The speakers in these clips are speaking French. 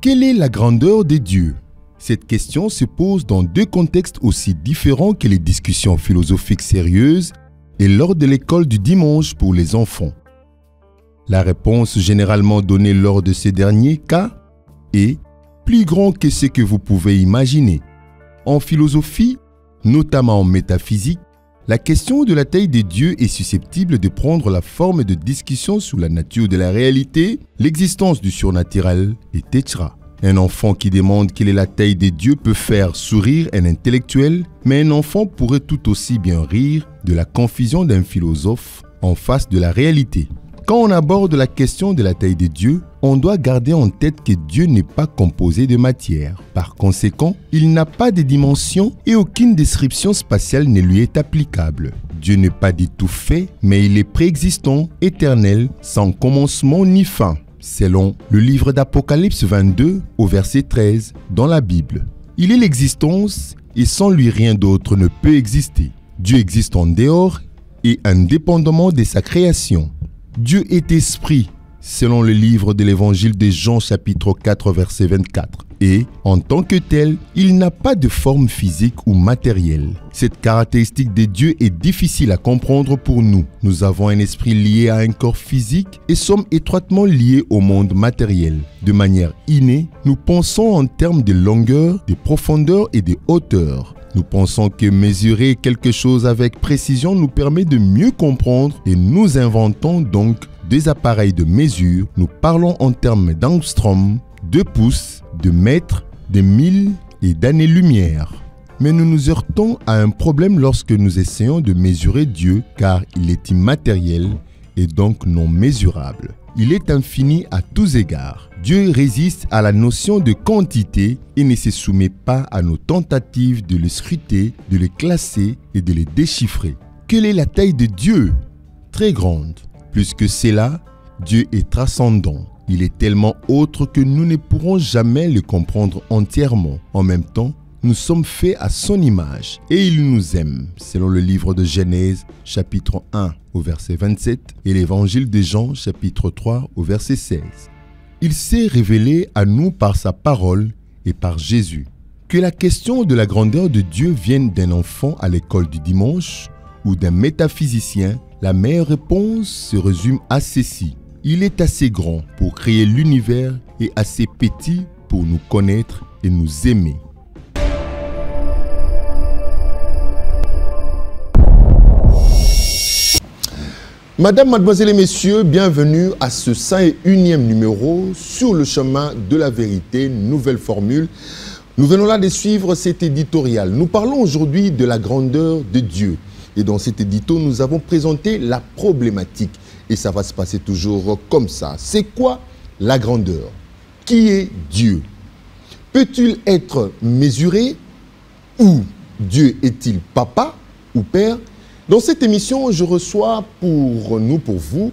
Quelle est la grandeur de Dieu? Cette question se pose dans deux contextes aussi différents que les discussions philosophiques sérieuses et lors de l'école du dimanche pour les enfants. La réponse généralement donnée lors de ce dernier cas est plus grand que ce que vous pouvez imaginer. En philosophie, notamment en métaphysique, la question de la taille de Dieu est susceptible de prendre la forme de discussion sur la nature de la réalité, l'existence du surnaturel, etc. Un enfant qui demande quelle est la taille de Dieu peut faire sourire un intellectuel, mais un enfant pourrait tout aussi bien rire de la confusion d'un philosophe en face de la réalité. Quand on aborde la question de la taille de Dieu, on doit garder en tête que Dieu n'est pas composé de matière. Par conséquent, il n'a pas de dimension et aucune description spatiale ne lui est applicable. Dieu n'est pas du tout fait, mais il est préexistant, éternel, sans commencement ni fin, selon le livre d'Apocalypse 22 au verset 13 dans la Bible. Il est l'existence et sans lui rien d'autre ne peut exister. Dieu existe en dehors et indépendamment de sa création. Dieu est esprit, selon le livre de l'évangile de Jean chapitre 4 verset 24. Et, en tant que tel, il n'a pas de forme physique ou matérielle. Cette caractéristique de Dieu est difficile à comprendre pour nous. Nous avons un esprit lié à un corps physique et sommes étroitement liés au monde matériel. De manière innée, nous pensons en termes de longueur, de profondeur et de hauteur. Nous pensons que mesurer quelque chose avec précision nous permet de mieux comprendre et nous inventons donc des appareils de mesure. Nous parlons en termes d'angstrom, de pouces, de mètres, de milles et d'années-lumière. Mais nous nous heurtons à un problème lorsque nous essayons de mesurer Dieu car il est immatériel et donc non mesurable. Il est infini à tous égards. Dieu résiste à la notion de quantité et ne se soumet pas à nos tentatives de le scruter, de le classer et de le déchiffrer. Quelle est la taille de Dieu? Très grande. Plus que cela, Dieu est transcendant. Il est tellement autre que nous ne pourrons jamais le comprendre entièrement. En même temps, nous sommes faits à son image et il nous aime, selon le livre de Genèse, chapitre 1 au verset 27 et l'évangile de Jean, chapitre 3 au verset 16. Il s'est révélé à nous par sa parole et par Jésus. Que la question de la grandeur de Dieu vienne d'un enfant à l'école du dimanche ou d'un métaphysicien, la meilleure réponse se résume à ceci. Il est assez grand pour créer l'univers et assez petit pour nous connaître et nous aimer. Madame, mademoiselles et messieurs, bienvenue à ce 101e numéro sur le chemin de la vérité, nouvelle formule. Nous venons là de suivre cet éditorial. Nous parlons aujourd'hui de la grandeur de Dieu. Et dans cet édito, nous avons présenté la problématique. Et ça va se passer toujours comme ça. C'est quoi la grandeur? Qui est Dieu? Peut-il être mesuré? Ou Dieu est-il papa ou père? Dans cette émission, je reçois pour vous,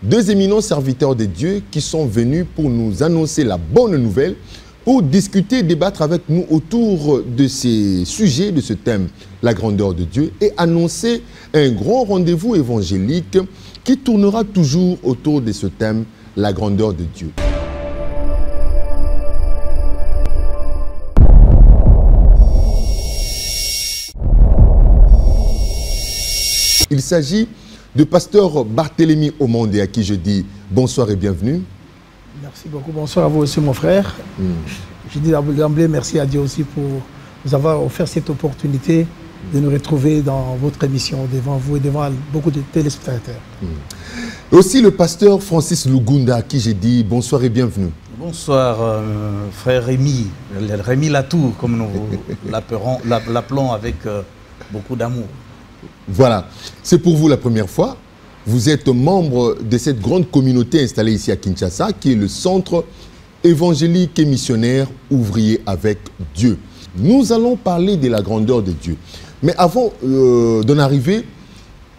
deux éminents serviteurs de Dieu qui sont venus pour nous annoncer la bonne nouvelle, pour discuter, débattre avec nous autour de ces sujets, de ce thème, la grandeur de Dieu, et annoncer un grand rendez-vous évangélique qui tournera toujours autour de ce thème, la grandeur de Dieu. Il s'agit de pasteur Barthélemy Omondé à qui je dis bonsoir et bienvenue. Merci beaucoup, bonsoir à vous aussi mon frère. Je dis d'emblée merci à Dieu aussi pour nous avoir offert cette opportunité de nous retrouver dans votre émission devant vous et devant beaucoup de téléspectateurs. Aussi le pasteur Francis Lugunda à qui je dis bonsoir et bienvenue. Bonsoir frère Rémi, Rémi Latour comme nous l'appelons avec beaucoup d'amour. Voilà, c'est pour vous la première fois. Vous êtes membre de cette grande communauté installée ici à Kinshasa, qui est le Centre évangélique et missionnaire ouvrier avec Dieu. Nous allons parler de la grandeur de Dieu. Mais avant d'en arriver,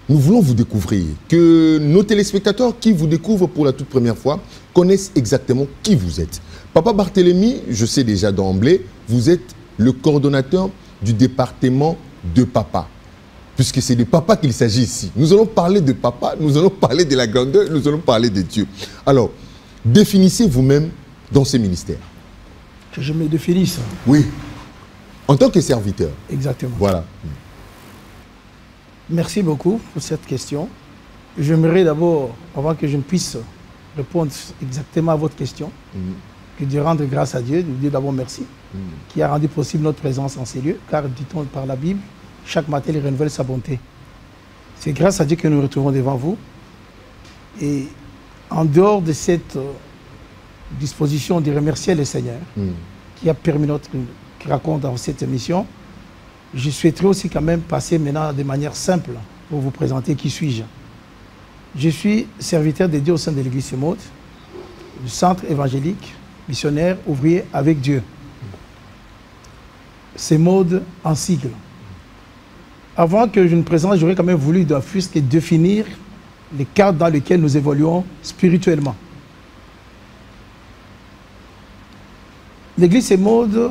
nous voulons vous découvrir, que nos téléspectateurs qui vous découvrent pour la toute première fois connaissent exactement qui vous êtes. Papa Barthélemy, je sais déjà d'emblée, vous êtes le coordonnateur du département de papa. Puisque c'est de papa qu'il s'agit ici. Nous allons parler de papa, nous allons parler de la grandeur, nous allons parler de Dieu. Alors, définissez vous-même dans ce ministère. Que je me définisse. Oui. En tant que serviteur. Exactement. Voilà. Merci beaucoup pour cette question. J'aimerais d'abord, avant que je ne puisse répondre exactement à votre question, que de rendre grâce à Dieu, de dire d'abord merci, qui a rendu possible notre présence en ces lieux, car, dit-on par la Bible, chaque matin il renouvelle sa bonté. C'est grâce à Dieu que nous nous retrouvons devant vous. Et en dehors de cette disposition de remercier le Seigneur, qui a permis qui raconte dans cette émission, je souhaiterais aussi quand même passer maintenant de manière simple pour vous présenter qui suis-je. Je suis serviteur de Dieu au sein de l'église Semode, du centre évangélique, missionnaire, ouvrier avec Dieu. Semode en sigle. Avant que je ne présente, j'aurais quand même voulu définir les cadres dans lesquels nous évoluons spirituellement. L'église Semode,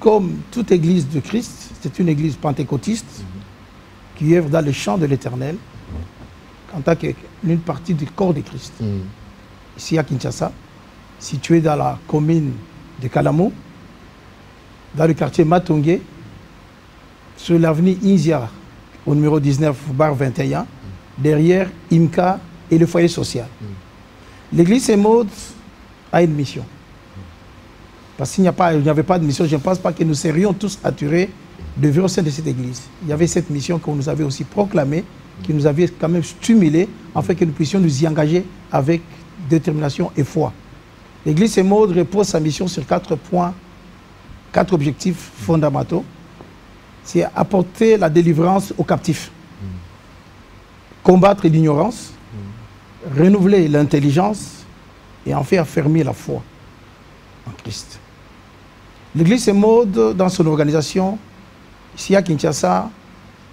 comme toute église de Christ, c'est une église pentecôtiste qui œuvre dans le champ de l'Éternel en tant qu'une partie du corps de Christ. Ici à Kinshasa, situé dans la commune de Kalamu, dans le quartier Matongé, sur l'avenue Inzia, au numéro 19/21, derrière IMCA et le foyer social. L'église Semode a une mission. Parce qu'il n'y avait pas de mission, je ne pense pas que nous serions tous attirés de vivre au sein de cette église. Il y avait cette mission qu'on nous avait aussi proclamée, qui nous avait quand même stimulé, afin que nous puissions nous y engager avec détermination et foi. L'église Semode repose sa mission sur 4 points, 4 objectifs fondamentaux. C'est apporter la délivrance aux captifs, combattre l'ignorance, renouveler l'intelligence et enfin affermir la foi en Christ. L'église Semode, dans son organisation, ici à Kinshasa,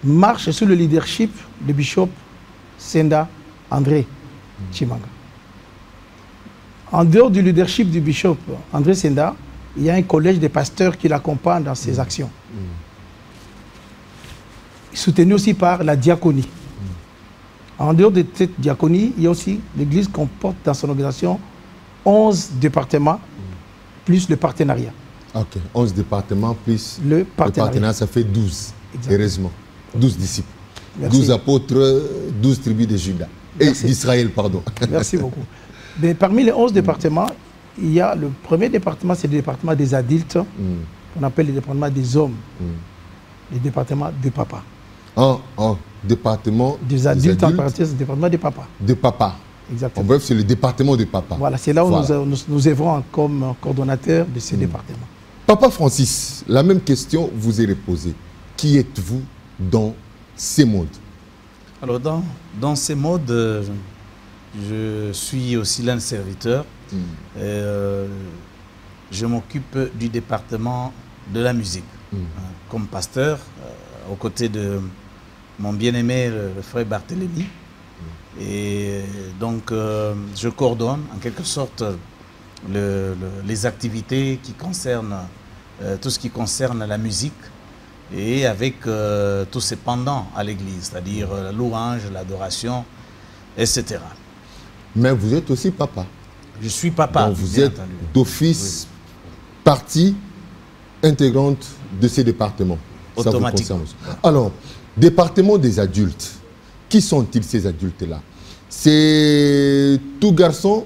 marche sous le leadership du bishop Senda André Chimanga. En dehors du leadership du bishop André Senda, il y a un collège de pasteurs qui l'accompagne dans ses actions. Soutenu aussi par la diaconie. En dehors de cette diaconie, il y a aussi l'église comporte dans son organisation 11 départements plus le partenariat. Ok, 11 départements plus le partenariat, ça fait 12. Exactement. Heureusement, 12 disciples. Merci. 12 apôtres, 12 tribus de Juda. Et d'Israël, pardon. Merci beaucoup. Mais parmi les 11 départements, il y a le premier département, c'est le département des adultes, qu'on appelle le département des hommes, le département de papa. Un département des adultes, en parenthèse, le département de papa. De papa. Exactement. En bref, c'est le département de papa. Voilà, c'est là où nous œuvrons comme coordonnateur de ce département. Papa Francis, la même question vous est posée. Qui êtes-vous dans Semode? Alors, dans Semode, je suis aussi l'un serviteur. Je m'occupe du département de la musique. Comme pasteur, aux côtés de mon bien-aimé, le frère Barthélemy. Et donc, je coordonne en quelque sorte les activités qui concernent, tout ce qui concerne la musique et avec tous ses pendants à l'église, c'est-à-dire la louange, l'adoration, etc. Mais vous êtes aussi papa. Je suis papa. Donc vous êtes d'office partie intégrante de ces départements. Automatiquement. Alors, département des adultes. Qui sont-ils ces adultes-là? C'est tout garçon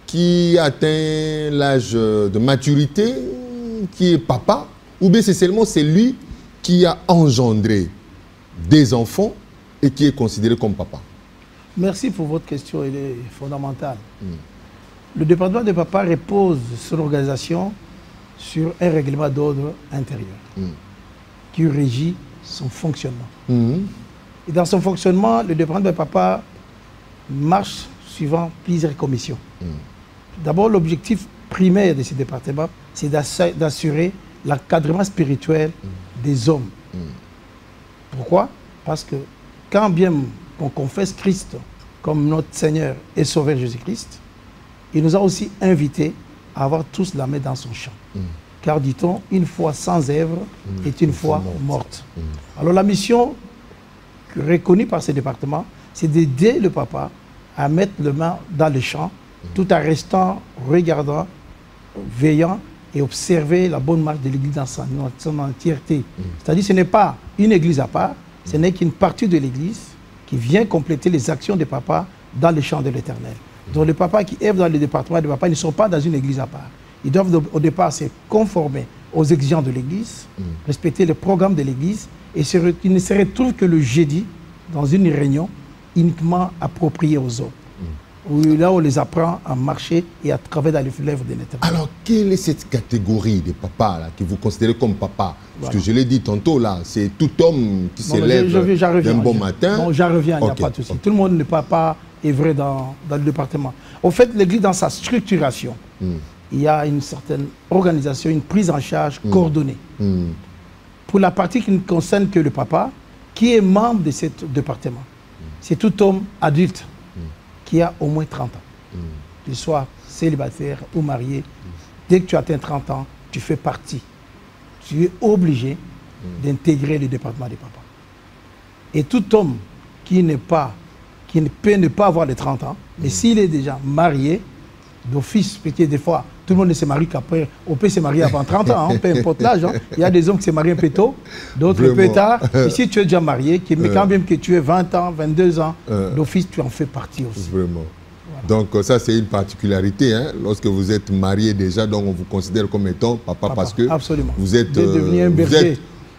qui atteint l'âge de maturité, qui est papa, ou bien c'est seulement celui qui a engendré des enfants et qui est considéré comme papa? Merci pour votre question, elle est fondamentale. Le département de papa repose son organisation sur un règlement d'ordre intérieur qui régit son fonctionnement. Et dans son fonctionnement, le département de papa marche suivant plusieurs commissions. D'abord, l'objectif primaire de ce département, c'est d'assurer l'encadrement spirituel des hommes. Pourquoi? Parce que quand bien on confesse Christ comme notre Seigneur et Sauveur Jésus-Christ, il nous a aussi invités à avoir tous la main dans son champ. Car, dit-on, une foi sans œuvre est une foi morte. Alors la mission reconnue par ce département, c'est d'aider le papa à mettre le main dans le champ, tout en restant regardant veillant et observer la bonne marche de l'Église dans son entièreté. C'est-à-dire que ce n'est pas une Église à part, ce n'est qu'une partie de l'Église qui vient compléter les actions des papas dans le champ de l'Éternel. Donc les papas qui œuvrent dans le département des papas ne sont pas dans une Église à part. Ils doivent au départ se conformer aux exigences de l'Église, respecter le programme de l'Église, et ils ne se retrouvent que le jeudi dans une réunion uniquement appropriée aux hommes. Là, on les apprend à marcher et à travailler dans les fleuves de l'Éternel. Alors, quelle est cette catégorie de papas là, que vous considérez comme papa? Parce que je l'ai dit tantôt, là, c'est tout homme qui s'élève d'un bon matin. Bon, j'en reviens, il n'y a pas de souci. Tout le monde ne peut pas œuvrer dans le département. En fait, l'Église, dans sa structuration, il y a une certaine organisation, une prise en charge coordonnée. Pour la partie qui ne concerne que le papa, qui est membre de ce département, c'est tout homme adulte qui a au moins 30 ans, qu'il soit célibataire ou marié. Dès que tu atteins 30 ans, tu fais partie. Tu es obligé d'intégrer le département des papas. Et tout homme qui ne peut ne pas avoir les 30 ans, mais s'il est déjà marié, d'office, parce que des fois, tout le monde ne se marie qu'après, on peut se marier avant 30 ans, peu importe l'âge. Il y a des hommes qui se marient un peu tôt, d'autres un peu tard. Et si tu es déjà marié, mais quand même que tu aies 20 ans, 22 ans, d'office, tu en fais partie aussi. Vraiment. Voilà. Donc ça, c'est une particularité. Hein? Lorsque vous êtes marié déjà, donc on vous considère comme étant papa parce que vous êtes devenu un berger.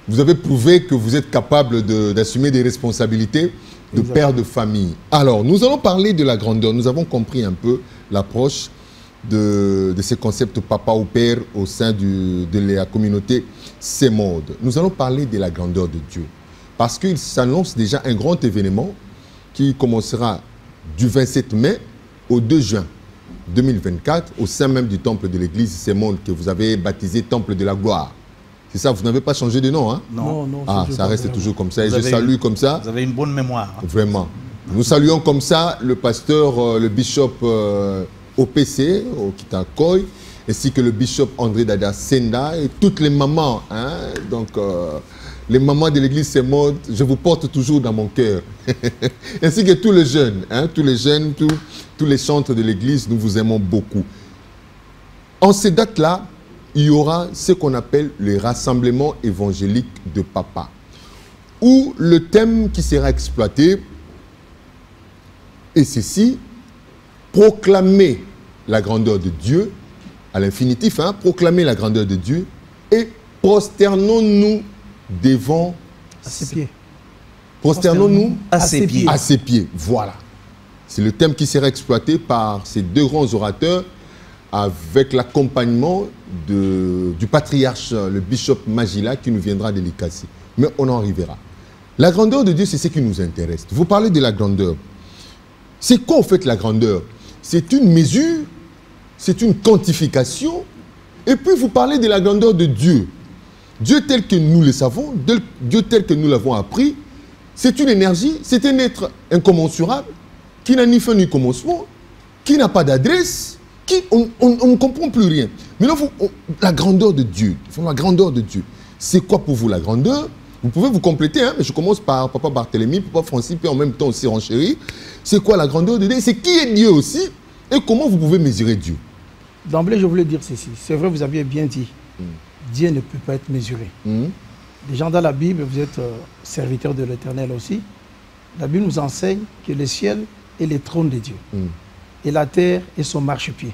Vous avez prouvé que vous êtes capable d'assumer des responsabilités de père de famille. Alors, nous allons parler de la grandeur. Nous avons compris un peu l'approche de ces concepts papa ou père au sein de la communauté CEMOD. Nous allons parler de la grandeur de Dieu. Parce qu'il s'annonce déjà un grand événement qui commencera du 27 mai au 2 juin 2024 au sein même du temple de l'église CEMOD que vous avez baptisé Temple de la Gloire. C'est ça, vous n'avez pas changé de nom, hein? Non. Ah, ça reste toujours comme ça. Et je salue comme ça. Vous avez une bonne mémoire. Hein? Vraiment. Nous saluons comme ça le pasteur, le bishop OPC, au Kitakoy, ainsi que le bishop André Dada Senda et toutes les mamans. Hein? Donc, les mamans de l'église CEMOD, je vous porte toujours dans mon cœur. Ainsi que tous les jeunes, hein? Tous les jeunes, tous les chantres de l'église, nous vous aimons beaucoup. En ces dates-là, il y aura ce qu'on appelle le rassemblement évangélique de papa, où le thème qui sera exploité est ceci: proclamer la grandeur de Dieu, à l'infinitif, hein, proclamer la grandeur de Dieu, et prosternons-nous devant à ses pieds. Prosternons-nous à ses pieds. À ses pieds, voilà. C'est le thème qui sera exploité par ces deux grands orateurs, avec l'accompagnement du patriarche, le bishop Magila, qui nous viendra de l'Ikassi. Mais on en arrivera. La grandeur de Dieu, c'est ce qui nous intéresse. Vous parlez de la grandeur. C'est quoi en fait la grandeur? C'est une mesure, c'est une quantification, et puis vous parlez de la grandeur de Dieu. Dieu tel que nous le savons, Dieu tel que nous l'avons appris, c'est une énergie, c'est un être incommensurable, qui n'a ni fin ni commencement, qui n'a pas d'adresse, on ne comprend plus rien. Mais là, la grandeur de Dieu, la grandeur de Dieu, c'est quoi pour vous la grandeur? Vous pouvez vous compléter, hein, mais je commence par Papa Barthélemy, Papa Francis, puis en même temps aussi renchérir. C'est quoi la grandeur de Dieu? C'est qui est Dieu aussi? Et comment vous pouvez mesurer Dieu? D'emblée, je voulais dire ceci. C'est vrai, vous aviez bien dit. Dieu ne peut pas être mesuré. Les gens dans la Bible, vous êtes serviteurs de l'Éternel aussi. La Bible nous enseigne que le ciel est le trône de Dieu. Et la terre est son marchepied.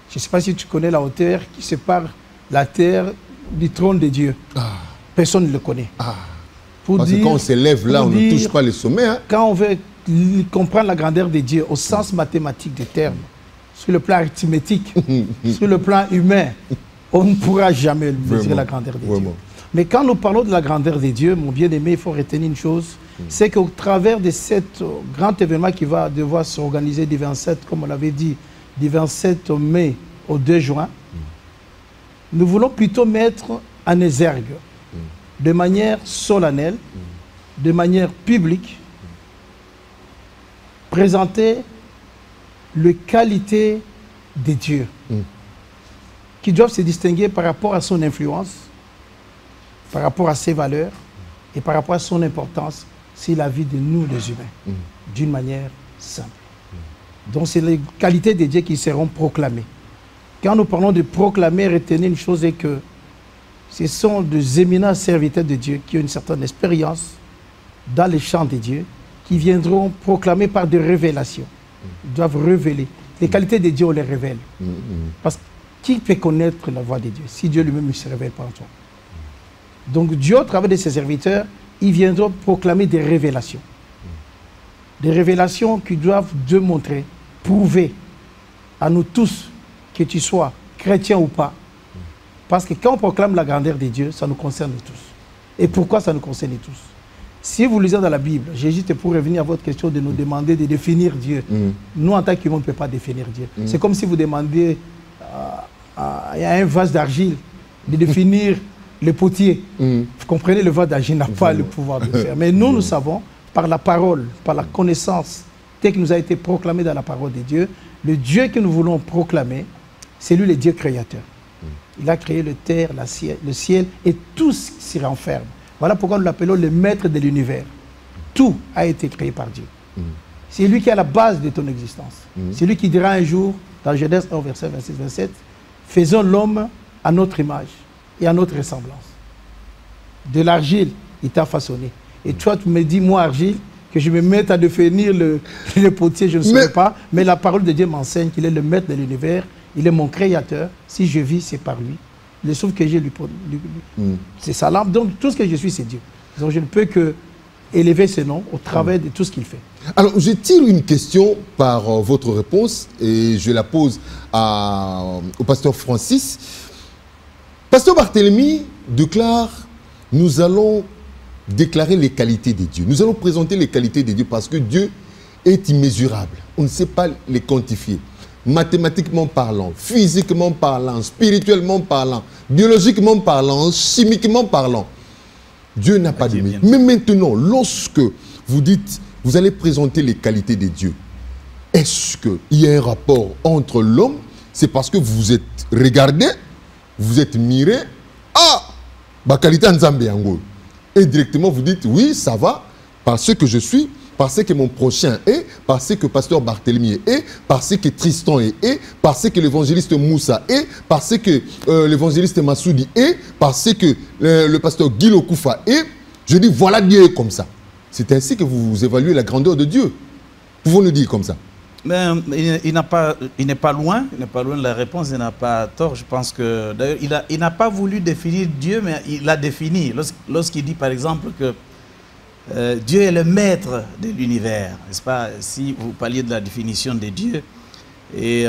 Je ne sais pas si tu connais la hauteur qui sépare la terre du trône de Dieu. Personne ne le connaît. Parce que quand on s'élève là, on ne touche pas le sommet. Hein? Quand on veut comprendre la grandeur de Dieu au sens mathématique des termes, sur le plan arithmétique, sur le plan humain, on ne pourra jamais mesurer la grandeur de Dieu. Mais quand nous parlons de la grandeur de Dieu, mon bien-aimé, il faut retenir une chose, c'est qu'au travers de cet grand événement qui va devoir s'organiser du 27, comme on l'avait dit, du 27 mai au 2 juin, nous voulons plutôt mettre en exergue, de manière solennelle, de manière publique, présenter les qualités de Dieu, qui doivent se distinguer par rapport à son influence, par rapport à ses valeurs et par rapport à son importance sur la vie de nous les humains, d'une manière simple. Donc c'est les qualités de Dieu qui seront proclamées. quand nous parlons de proclamer, retenez une chose, est que ce sont des éminents serviteurs de Dieu qui ont une certaine expérience dans les chants de Dieu, qui viendront proclamer par des révélations. Ils doivent révéler. Les qualités de Dieu, on les révèle. Parce que qui peut connaître la voix de Dieu si Dieu lui-même ne se révèle pas en toi? Donc Dieu, au travers de ses serviteurs, ils viendront proclamer des révélations. Des révélations qui doivent démontrer, prouver à nous tous, que tu sois chrétien ou pas. Parce que quand on proclame la grandeur de Dieu, ça nous concerne tous. Et pourquoi ça nous concerne tous? Si vous lisez dans la Bible, j'ai juste pour revenir à votre question de nous demander de définir Dieu. Nous, en tant qu'humains, on ne peut pas définir Dieu. C'est comme si vous demandiez à un vase d'argile de définir le potier. Vous comprenez, le vase d'argile n'a pas le pouvoir de le faire. Mais nous, nous savons, par la parole, par la connaissance, tel que nous a été proclamé dans la parole de Dieu, le Dieu que nous voulons proclamer, c'est lui le Dieu créateur. Il a créé le terre, le ciel et tout ce qui s'y renferme. Voilà pourquoi nous l'appelons le maître de l'univers. Tout a été créé par Dieu. C'est lui qui est à la base de ton existence. C'est lui qui dira un jour, dans Genèse 1, verset 26-27, faisons l'homme à notre image et à notre ressemblance. De l'argile, il t'a façonné. Et toi, tu me dis, moi, argile, que je me mette à définir le potier, je ne saurais pas. Mais la parole de Dieu m'enseigne qu'il est le maître de l'univers. Il est mon créateur. Si je vis, c'est par lui. Le souffle que j'ai, c'est sa lampe. Donc, tout ce que je suis, c'est Dieu. Donc, je ne peux que élever ce nom au travers de tout ce qu'il fait. Alors, je tire une question par votre réponse et je la pose au pasteur Francis. Pasteur Barthélemy déclare, nous allons déclarer les qualités de Dieu. Nous allons présenter les qualités de Dieu parce que Dieu est immesurable. On ne sait pas les quantifier. Mathématiquement parlant, physiquement parlant, spirituellement parlant, biologiquement parlant, chimiquement parlant. Dieu n'a pas de limite. Mais maintenant, lorsque vous dites, vous allez présenter les qualités de Dieu, est-ce qu'il y a un rapport entre l'homme? C'est parce que vous êtes regardé, vous êtes miré, ah, ma qualité en Zambie. Et directement vous dites, oui, ça va, parce que je suis, parce que mon prochain est, parce que pasteur Barthélemy est, parce que Tristan est, parce que l'évangéliste Moussa est, parce que l'évangéliste Massoudi est, parce que le pasteur Guy Lokoufa est. Je dis, voilà, Dieu est comme ça. C'est ainsi que vous évaluez la grandeur de Dieu. Pouvons nous dire comme ça? Mais il n'est pas loin de la réponse, il n'a pas tort. Je pense que, d'ailleurs, il n'a pas voulu définir Dieu, mais il l'a défini. Lorsqu'il dit, par exemple, que Dieu est le maître de l'univers, n'est-ce pas? Si vous parliez de la définition de Dieu, et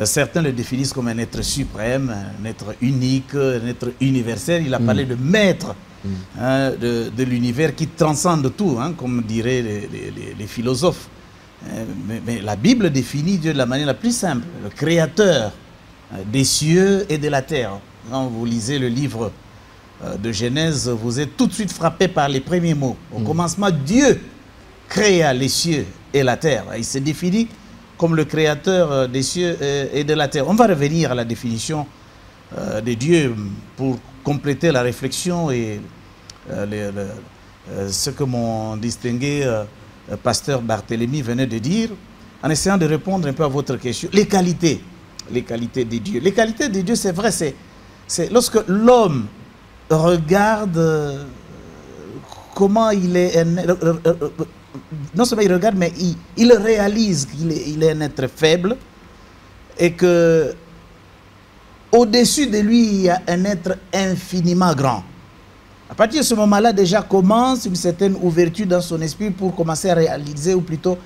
certains le définissent comme un être suprême, un être unique, un être universel. Il a parlé de maître de l'univers qui transcende tout, hein, comme diraient les philosophes. Mais la Bible définit Dieu de la manière la plus simple, le créateur des cieux et de la terre. Quand vous lisez le livre de Genèse, vous êtes tout de suite frappé par les premiers mots. Au commencement, Dieu créa les cieux et la terre. Il se définit comme le créateur des cieux et de la terre. On va revenir à la définition de Dieu pour compléter la réflexion et ce que mon distingué pasteur Barthélemy venait de dire, en essayant de répondre un peu à votre question. Les qualités de Dieu. Les qualités de Dieu, c'est vrai, c'est lorsque l'homme regarde comment il est, non seulement il regarde, mais il réalise qu'il est un être faible et que au-dessus de lui, il y a un être infiniment grand. À partir de ce moment-là, déjà commence une certaine ouverture dans son esprit pour commencer à réaliser, ou plutôt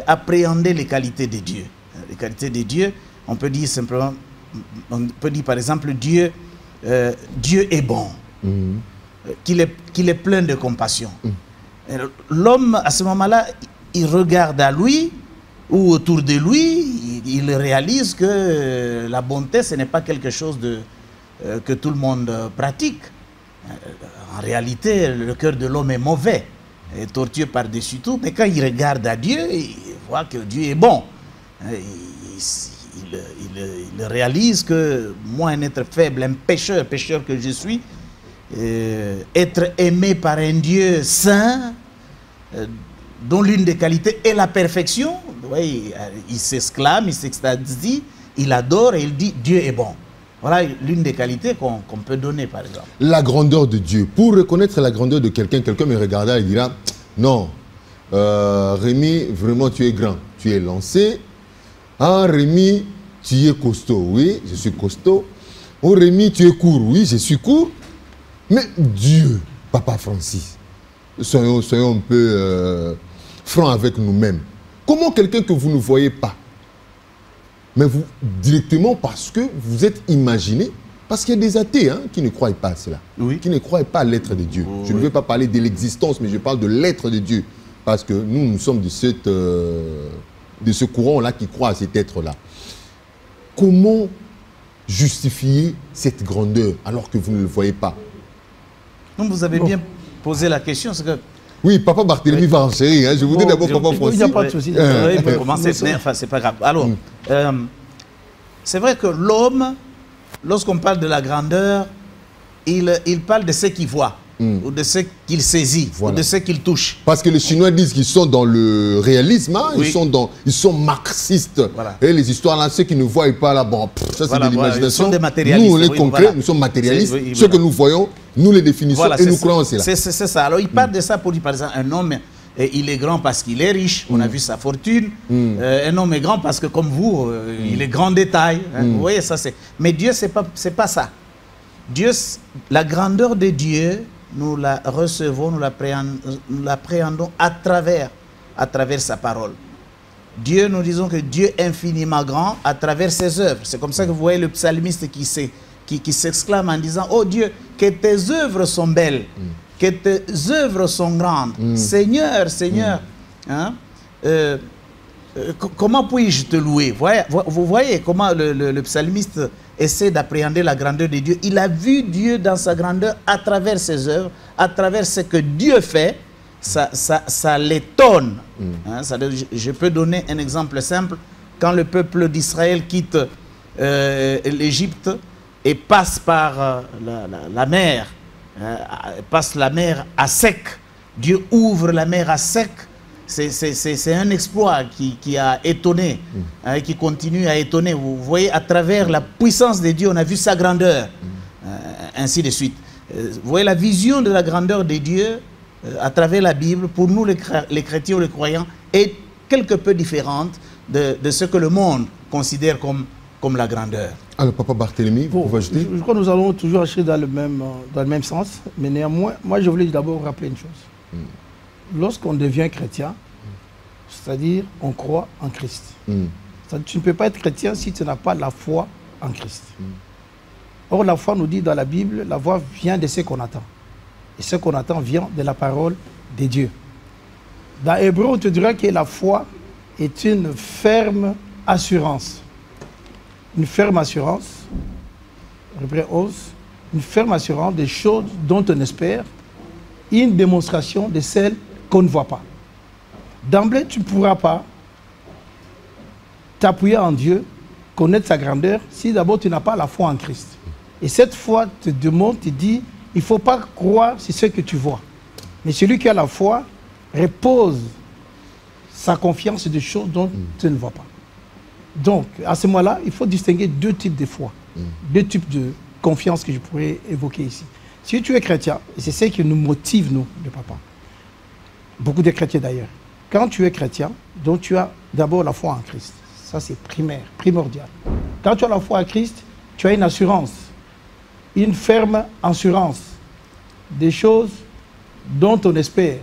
appréhender les qualités de Dieu. Les qualités de Dieu, on peut dire simplement, on peut dire par exemple, Dieu est bon, qu'il est plein de compassion. L'homme, à ce moment-là, il regarde à lui, ou autour de lui, il réalise que la bonté, ce n'est pas quelque chose que tout le monde pratique. En réalité, le cœur de l'homme est mauvais, est tortueux par-dessus tout, mais quand il regarde à Dieu, il voit que Dieu est bon. Il réalise que moi, un être faible, un pécheur que je suis, être aimé par un Dieu saint, dont l'une des qualités est la perfection, il s'exclame, il s'extasie, il adore et il dit Dieu est bon. Voilà l'une des qualités qu'on peut donner, par exemple. La grandeur de Dieu. Pour reconnaître la grandeur de quelqu'un, quelqu'un me regardera et dira, non, Rémi, vraiment tu es grand, tu es lancé. Ah, Rémi, tu es costaud. Oui, je suis costaud. Oh, Rémi, tu es court. Oui, je suis court. Mais Dieu, Papa Francis, soyons un peu francs avec nous-mêmes. Comment quelqu'un que vous ne voyez pas, mais vous, directement parce que vous êtes imaginé, parce qu'il y a des athées qui ne croient pas à cela, oui. Qui ne croient pas à l'être de Dieu. Je ne veux pas parler de l'existence, mais je parle de l'être de Dieu. Parce que nous sommes de ce courant-là qui croit à cet être-là. Comment justifier cette grandeur alors que vous ne le voyez pas? Donc vous avez bien posé la question, c'est que... Oui, Papa Barthélemy va enchérir. Je vous dis d'abord Papa Francis. Il n'y a pas de souci. Oui, il peut commencer, enfin, c'est pas grave. Alors, c'est vrai que l'homme, lorsqu'on parle de la grandeur, il parle de ce qu'il voit, ou de ce qu'il saisit, ou de ce qu'il touche. Parce que les Chinois disent qu'ils sont dans le réalisme, oui. ils sont marxistes. Voilà. Et les histoires là, ceux qui ne voient pas là, bon, ça c'est de l'imagination. Ils sont des matérialistes. Nous, on est concrets, nous sommes matérialistes. Oui, ce que nous voyons, nous les définissons et nous croyons cela. C'est ça. Alors il parle de ça pour dire, par exemple, un homme, il est grand parce qu'il est riche, on a vu sa fortune. Un homme est grand parce que, comme vous, il est grand détail. Vous voyez, ça c'est... Mais Dieu, c'est pas ça. Dieu, la grandeur de Dieu, nous la recevons, nous l'appréhendons à travers sa parole. Dieu, nous disons que Dieu est infiniment grand à travers ses œuvres. C'est comme ça que vous voyez le psalmiste qui s'exclame en disant « Oh Dieu, que tes œuvres sont belles, que tes œuvres sont grandes. Seigneur, Seigneur, comment puis-je te louer ?» Vous voyez comment le psalmiste essaie d'appréhender la grandeur de Dieu. Il a vu Dieu dans sa grandeur à travers ses œuvres, à travers ce que Dieu fait. Ça l'étonne. Je peux donner un exemple simple. Quand le peuple d'Israël quitte l'Égypte et passe par la mer, passe la mer à sec, Dieu ouvre la mer à sec. C'est un exploit qui a étonné, qui continue à étonner. Vous voyez, à travers la puissance de Dieu, on a vu sa grandeur, ainsi de suite. Vous voyez, la vision de la grandeur de Dieu, à travers la Bible, pour nous les chrétiens ou les croyants, est quelque peu différente de ce que le monde considère comme la grandeur. Alors, Papa Barthélemy, vous pouvez ajouter? Je crois que nous allons toujours acheter dans le même sens, mais néanmoins, moi je voulais d'abord rappeler une chose. Lorsqu'on devient chrétien, c'est-à-dire on croit en Christ. Tu ne peux pas être chrétien si tu n'as pas la foi en Christ. Or, la foi nous dit dans la Bible, la foi vient de ce qu'on attend. Et ce qu'on attend vient de la parole de Dieu. Dans Hébreu, on te dira que la foi est une ferme assurance. Une ferme assurance, Hébreu 11, une ferme assurance des choses dont on espère, une démonstration de celles qu'on ne voit pas. D'emblée, tu ne pourras pas t'appuyer en Dieu, connaître sa grandeur, si d'abord tu n'as pas la foi en Christ. Et cette foi te demande, te dit, il ne faut pas croire sur ce que tu vois. Mais celui qui a la foi repose sa confiance sur des choses dont tu ne vois pas. Donc, à ce moment-là, il faut distinguer deux types de foi, deux types de confiance que je pourrais évoquer ici. Si tu es chrétien, et c'est ce qui nous motive, nous, le papa, beaucoup de chrétiens d'ailleurs, quand tu es chrétien, donc tu as d'abord la foi en Christ. Ça, c'est primaire, primordial. Quand tu as la foi en Christ, tu as une assurance, une ferme assurance des choses dont on espère.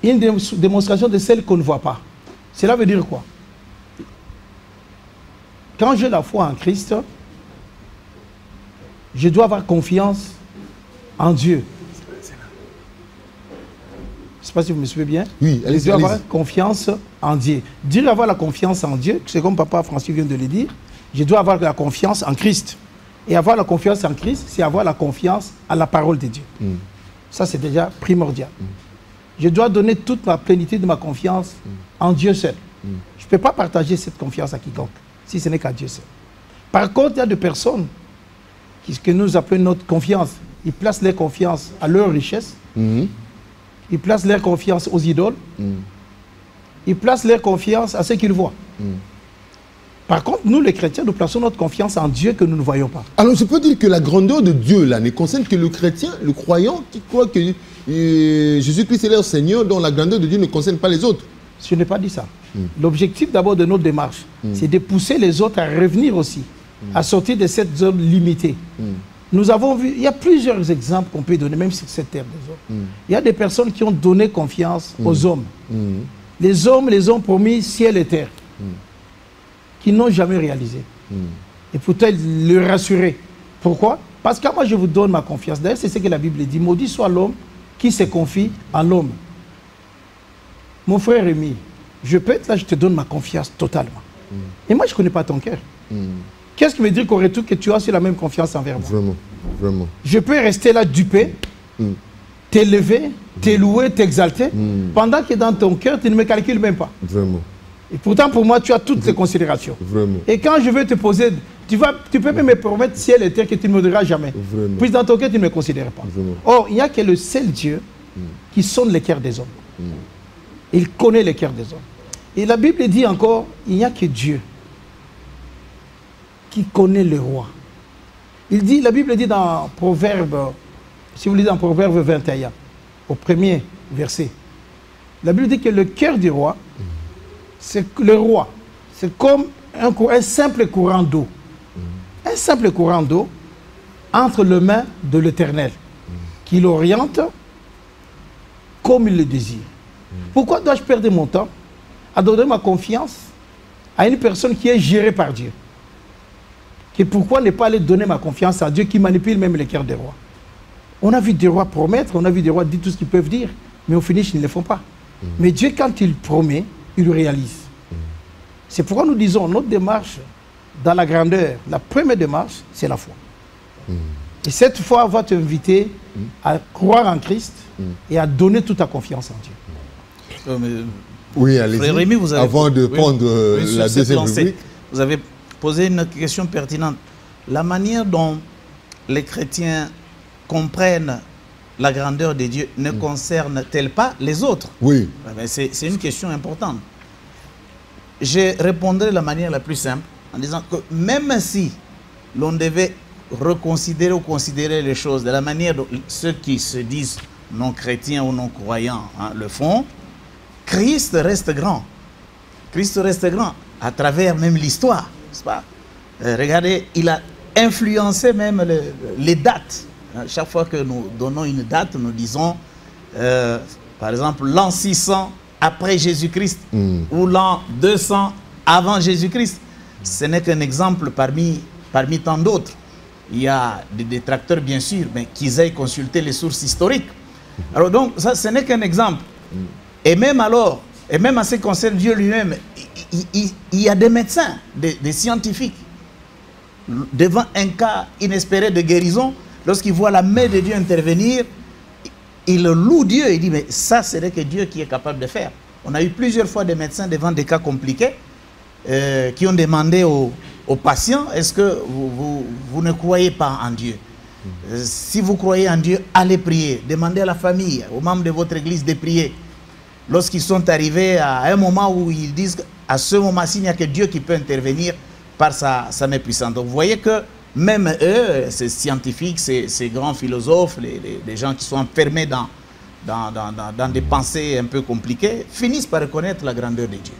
Une démonstration de celles qu'on ne voit pas. Cela veut dire quoi? Quand j'ai la foi en Christ, je dois avoir confiance en Dieu. Je ne sais pas si vous me suivez bien. Oui, je dois avoir confiance en Dieu. Dire avoir la confiance en Dieu, c'est comme Papa Francis vient de le dire, je dois avoir la confiance en Christ. Et avoir la confiance en Christ, c'est avoir la confiance à la parole de Dieu. Ça, c'est déjà primordial. Je dois donner toute ma plénitude de ma confiance en Dieu seul. Je ne peux pas partager cette confiance à quiconque, si ce n'est qu'à Dieu seul. Par contre, il y a des personnes que nous appelons notre confiance. Ils placent leur confiance à leur richesse. Ils placent leur confiance aux idoles. Ils placent leur confiance à ce qu'ils voient. Par contre, nous les chrétiens, nous plaçons notre confiance en Dieu que nous ne voyons pas. Alors je peux dire que la grandeur de Dieu là ne concerne que le chrétien, le croyant qui croit que Jésus-Christ est leur Seigneur, dont la grandeur de Dieu ne concerne pas les autres. Je n'ai pas dit ça. L'objectif d'abord de notre démarche, c'est de pousser les autres à revenir aussi, à sortir de cette zone limitée. Nous avons vu, il y a plusieurs exemples qu'on peut donner, même sur cette terre des hommes. Il y a des personnes qui ont donné confiance aux hommes. Les hommes les ont promis ciel et terre, qu'ils n'ont jamais réalisé. Et pourtant, ils le rassuraient. Pourquoi? Parce que moi, je vous donne ma confiance. D'ailleurs, c'est ce que la Bible dit. Maudit soit l'homme qui se confie en l'homme. Mon frère Rémi, je peux être là, je te donne ma confiance totalement. Et moi, je ne connais pas ton cœur. Qu'est-ce qui veut dire qu'au retour que tu as aussi la même confiance envers moi? Vraiment, vraiment. Je peux rester là dupé, t'élever, t'élouer, t'exalter, pendant que dans ton cœur, tu ne me calcules même pas. Vraiment. Et pourtant, pour moi, tu as toutes les considérations. Vraiment. Et quand je veux te poser, tu peux même me promettre ciel et terre que tu ne me diras jamais. Vraiment. Puis dans ton cœur, tu ne me considères pas. Vraiment. Or, il n'y a que le seul Dieu qui sonde les cœurs des hommes. Il connaît les cœurs des hommes. Et la Bible dit encore, il n'y a que Dieu qui connaît le roi. Il dit, la Bible dit dans Proverbe, si vous lisez dans Proverbe 21, au premier verset, la Bible dit que le cœur du roi, c'est le roi. C'est comme un simple courant d'eau. Un simple courant d'eau entre les mains de l'Éternel, qui l'oriente comme il le désire. Pourquoi dois-je perdre mon temps à donner ma confiance à une personne qui est gérée par Dieu? Et pourquoi ne pas aller donner ma confiance à Dieu qui manipule même les cœurs des rois? On a vu des rois promettre, on a vu des rois dire tout ce qu'ils peuvent dire, mais au finish, ils ne le font pas. Mais Dieu, quand il promet, il le réalise. C'est pourquoi nous disons, notre démarche dans la grandeur, la première démarche, c'est la foi. Et cette foi va t'inviter à croire en Christ et à donner toute ta confiance en Dieu. Oui, allez-y. Rémi, vous avez, avant de prendre la deuxième rubrique. Vous avez posé une question pertinente. La manière dont les chrétiens comprennent la grandeur de Dieu ne concerne-t-elle pas les autres? Oui. C'est une question importante. Je répondrai de la manière la plus simple en disant que même si l'on devait reconsidérer ou considérer les choses de la manière dont ceux qui se disent non chrétiens ou non croyants le font, Christ reste grand. Christ reste grand à travers même l'histoire, n'est-ce pas? Regardez, il a influencé même les dates. Chaque fois que nous donnons une date, nous disons, par exemple, l'an 600 après Jésus-Christ ou l'an 200 avant Jésus-Christ. Ce n'est qu'un exemple parmi tant d'autres. Il y a des détracteurs, bien sûr, mais qu'ils aillent consulter les sources historiques. Alors donc, ça, ce n'est qu'un exemple. Et même alors, et même en ce qui concerne Dieu lui-même, il y a des médecins, des scientifiques, devant un cas inespéré de guérison, lorsqu'ils voient la main de Dieu intervenir, ils louent Dieu et disent, mais ça, c'est que Dieu qui est capable de faire. On a eu plusieurs fois des médecins devant des cas compliqués qui ont demandé aux patients, est-ce que vous ne croyez pas en Dieu? Si vous croyez en Dieu, allez prier. Demandez à la famille, aux membres de votre église de prier. Lorsqu'ils sont arrivés à un moment où ils disent, à ce moment-ci, il n'y a que Dieu qui peut intervenir par sa main puissante. Donc vous voyez que même eux, ces scientifiques, ces grands philosophes, les gens qui sont enfermés dans des pensées un peu compliquées, finissent par reconnaître la grandeur de Dieu.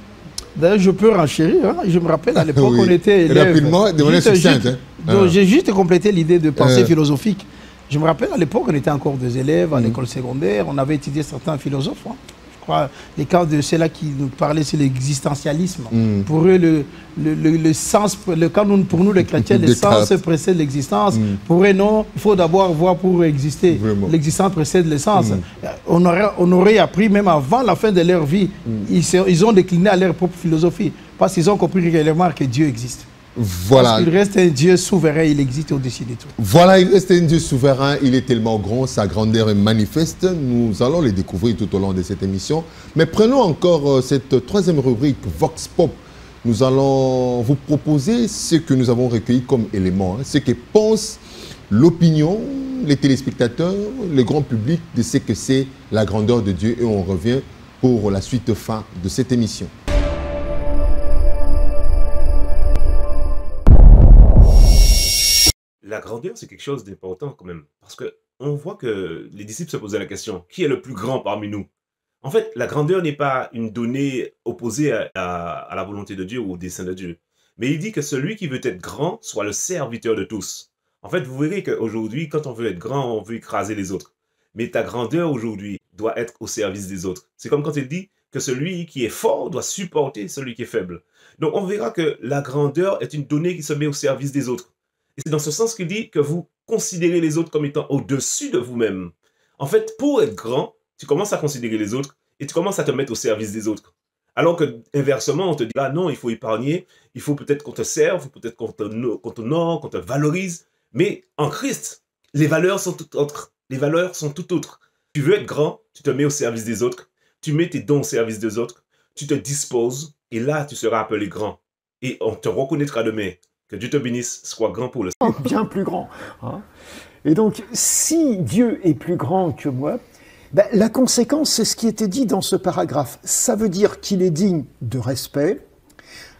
D'ailleurs, je peux renchérir. Hein. Je me rappelle à l'époque, on était élèves. Rapidement, de manière succincte. J'ai juste complété l'idée de pensée philosophique. Je me rappelle à l'époque, on était encore des élèves à l'école secondaire. On avait étudié certains philosophes. Hein. Je crois les cas de ceux-là qui nous parlaient sur l'existentialisme. Pour eux, le sens, pour nous les chrétiens, le sens précède l'existence. Pour eux, non, il faut d'abord voir pour exister. L'existence précède l'essence. On aurait appris même avant la fin de leur vie. Ils ont décliné à leur propre philosophie parce qu'ils ont compris réellement que Dieu existe. Voilà. Parce qu'il reste un Dieu souverain, il existe au-dessus de tout. Voilà, il reste un Dieu souverain, il est tellement grand, sa grandeur est manifeste. Nous allons le découvrir tout au long de cette émission. Mais prenons encore cette troisième rubrique, Vox Pop. Nous allons vous proposer ce que nous avons recueilli comme éléments, ce que pense l'opinion, les téléspectateurs, le grand public de ce que c'est la grandeur de Dieu. Et on revient pour la suite fin de cette émission. la grandeur, c'est quelque chose d'important quand même. Parce qu'on voit que les disciples se posaient la question, qui est le plus grand parmi nous? En fait, la grandeur n'est pas une donnée opposée à la volonté de Dieu ou au dessein de Dieu. Mais il dit que celui qui veut être grand soit le serviteur de tous. En fait, vous verrez qu'aujourd'hui, quand on veut être grand, on veut écraser les autres. Mais ta grandeur aujourd'hui doit être au service des autres. C'est comme quand il dit que celui qui est fort doit supporter celui qui est faible. Donc on verra que la grandeur est une donnée qui se met au service des autres. Et c'est dans ce sens qu'il dit que vous considérez les autres comme étant au-dessus de vous-même. En fait, pour être grand, tu commences à considérer les autres et tu commences à te mettre au service des autres. Alors que, inversement, on te dit, ah non, il faut épargner, il faut peut-être qu'on te serve, il faut peut-être qu'on t'honore, qu'on te valorise. Mais en Christ, les valeurs sont tout autres. Les valeurs sont tout autres. Tu veux être grand, tu te mets au service des autres, tu mets tes dons au service des autres, tu te disposes, et là, tu seras appelé grand. Et on te reconnaîtra demain. Que Dieu te bénisse, sois grand pour le... Bien plus grand. Hein. Et donc, si Dieu est plus grand que moi, ben, la conséquence, c'est ce qui était dit dans ce paragraphe. Ça veut dire qu'il est digne de respect,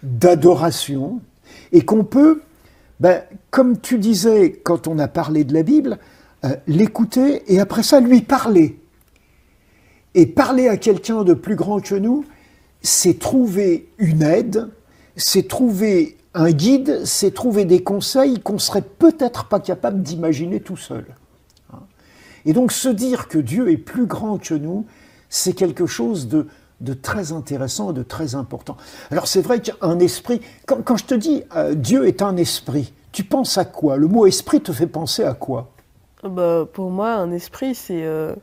d'adoration, et qu'on peut, ben, comme tu disais quand on a parlé de la Bible, l'écouter et après ça lui parler. Et parler à quelqu'un de plus grand que nous, c'est trouver une aide, c'est trouver un guide, c'est trouver des conseils qu'on ne serait peut-être pas capable d'imaginer tout seul. Et donc se dire que Dieu est plus grand que nous, c'est quelque chose de très intéressant, de très important. Alors c'est vrai qu'un esprit, quand je te dis Dieu est un esprit, tu penses à quoi? Le mot esprit te fait penser à quoi? Bah, pour moi, un esprit, c'est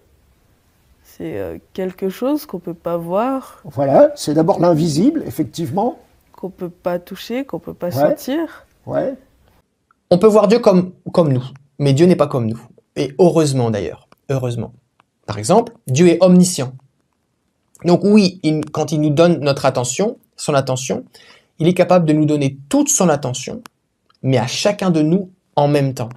quelque chose qu'on ne peut pas voir. Voilà, c'est d'abord l'invisible, effectivement. Qu'on ne peut pas toucher, qu'on ne peut pas sentir. Ouais. On peut voir Dieu comme nous, mais Dieu n'est pas comme nous. Et heureusement d'ailleurs, heureusement. Par exemple, Dieu est omniscient. Donc oui, quand il nous donne notre attention, son attention, il est capable de nous donner toute son attention, mais à chacun de nous en même temps.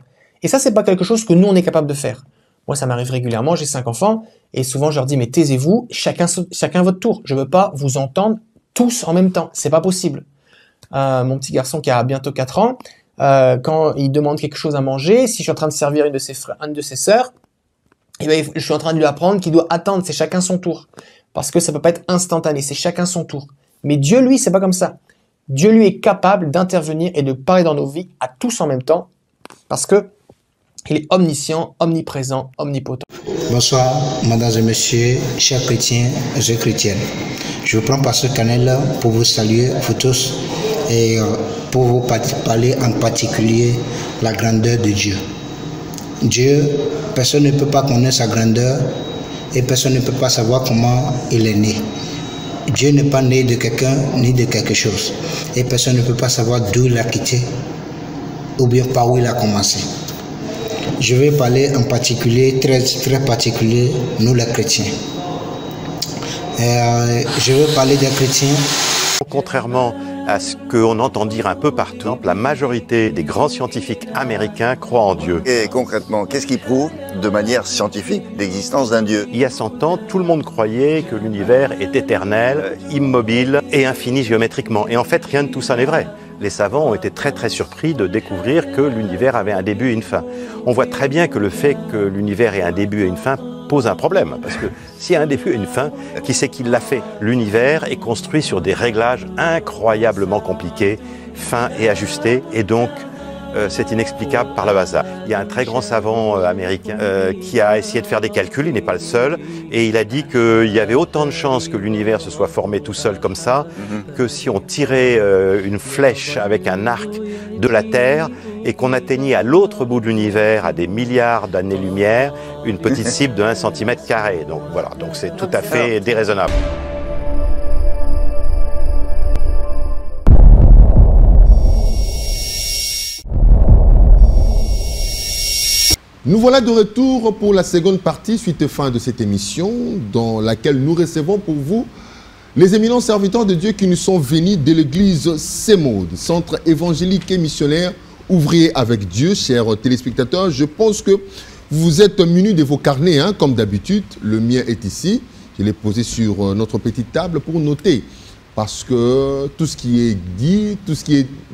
Et ça, c'est pas quelque chose que nous, on est capable de faire. Moi, ça m'arrive régulièrement, j'ai 5 enfants, et souvent je leur dis, mais taisez-vous, chacun votre tour. Je veux pas vous entendre tous en même temps, c'est pas possible. Mon petit garçon qui a bientôt 4 ans, quand il demande quelque chose à manger, si je suis en train de servir une de ses sœurs, eh bien, je suis en train de lui apprendre qu'il doit attendre, c'est chacun son tour. Parce que ça peut pas être instantané, c'est chacun son tour. Mais Dieu, lui, c'est pas comme ça. Dieu, lui, est capable d'intervenir et de parler dans nos vies à tous en même temps, parce que il est omniscient, omniprésent, omnipotent. Bonsoir, mesdames et messieurs, chers chrétiens et chrétiennes. Je vous prends par ce canal pour vous saluer, vous tous, et pour vous parler en particulier la grandeur de Dieu. Dieu, personne ne peut pas connaître sa grandeur et personne ne peut pas savoir comment il est né. Dieu n'est pas né de quelqu'un ni de quelque chose. Et personne ne peut pas savoir d'où il a quitté ou bien par où il a commencé. Je vais parler en particulier, très particulier, nous les chrétiens. Je veux parler des chrétiens. Contrairement à ce qu'on entend dire un peu partout, la majorité des grands scientifiques américains croient en Dieu. Et concrètement, qu'est-ce qui prouve de manière scientifique l'existence d'un Dieu? Il y a 100 ans, tout le monde croyait que l'univers est éternel, immobile et infini géométriquement. Et en fait, rien de tout ça n'est vrai. Les savants ont été très surpris de découvrir que l'univers avait un début et une fin. On voit très bien que le fait que l'univers ait un début et une fin pose un problème, parce que s'il y a un début et une fin, qui c'est qui l'a fait? L'univers est construit sur des réglages incroyablement compliqués, fins et ajustés, et donc c'est inexplicable par le hasard. Il y a un très grand savant américain qui a essayé de faire des calculs, il n'est pas le seul, et il a dit qu'il y avait autant de chances que l'univers se soit formé tout seul comme ça, que si on tirait une flèche avec un arc de la Terre et qu'on atteignait à l'autre bout de l'univers, à des milliards d'années-lumière, une petite cible de 1 cm². Donc voilà, donc c'est tout à fait déraisonnable. Nous voilà de retour pour la seconde partie, suite et fin de cette émission, dans laquelle nous recevons pour vous les éminents serviteurs de Dieu qui nous sont venus de l'église CEMAUD, Centre évangélique et missionnaire, ouvrier avec Dieu. Chers téléspectateurs, je pense que vous êtes munis de vos carnets, hein, comme d'habitude. Le mien est ici. Je l'ai posé sur notre petite table pour noter. Parce que tout ce qui est dit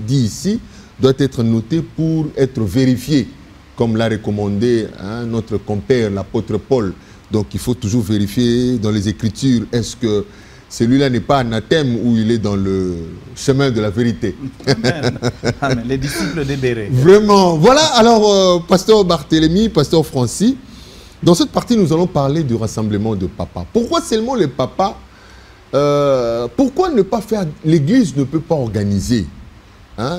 ici, doit être noté pour être vérifié, comme l'a recommandé notre compère, l'apôtre Paul. Donc il faut toujours vérifier dans les Écritures, est-ce que celui-là n'est pas anathème ou il est dans le chemin de la vérité. Amen. Amen. Les disciples des bérets. Vraiment. Voilà, alors, pasteur Barthélemy, pasteur Francis, dans cette partie, nous allons parler du rassemblement de papas. Pourquoi seulement les papas pourquoi ne pas faire... L'Église ne peut pas organiser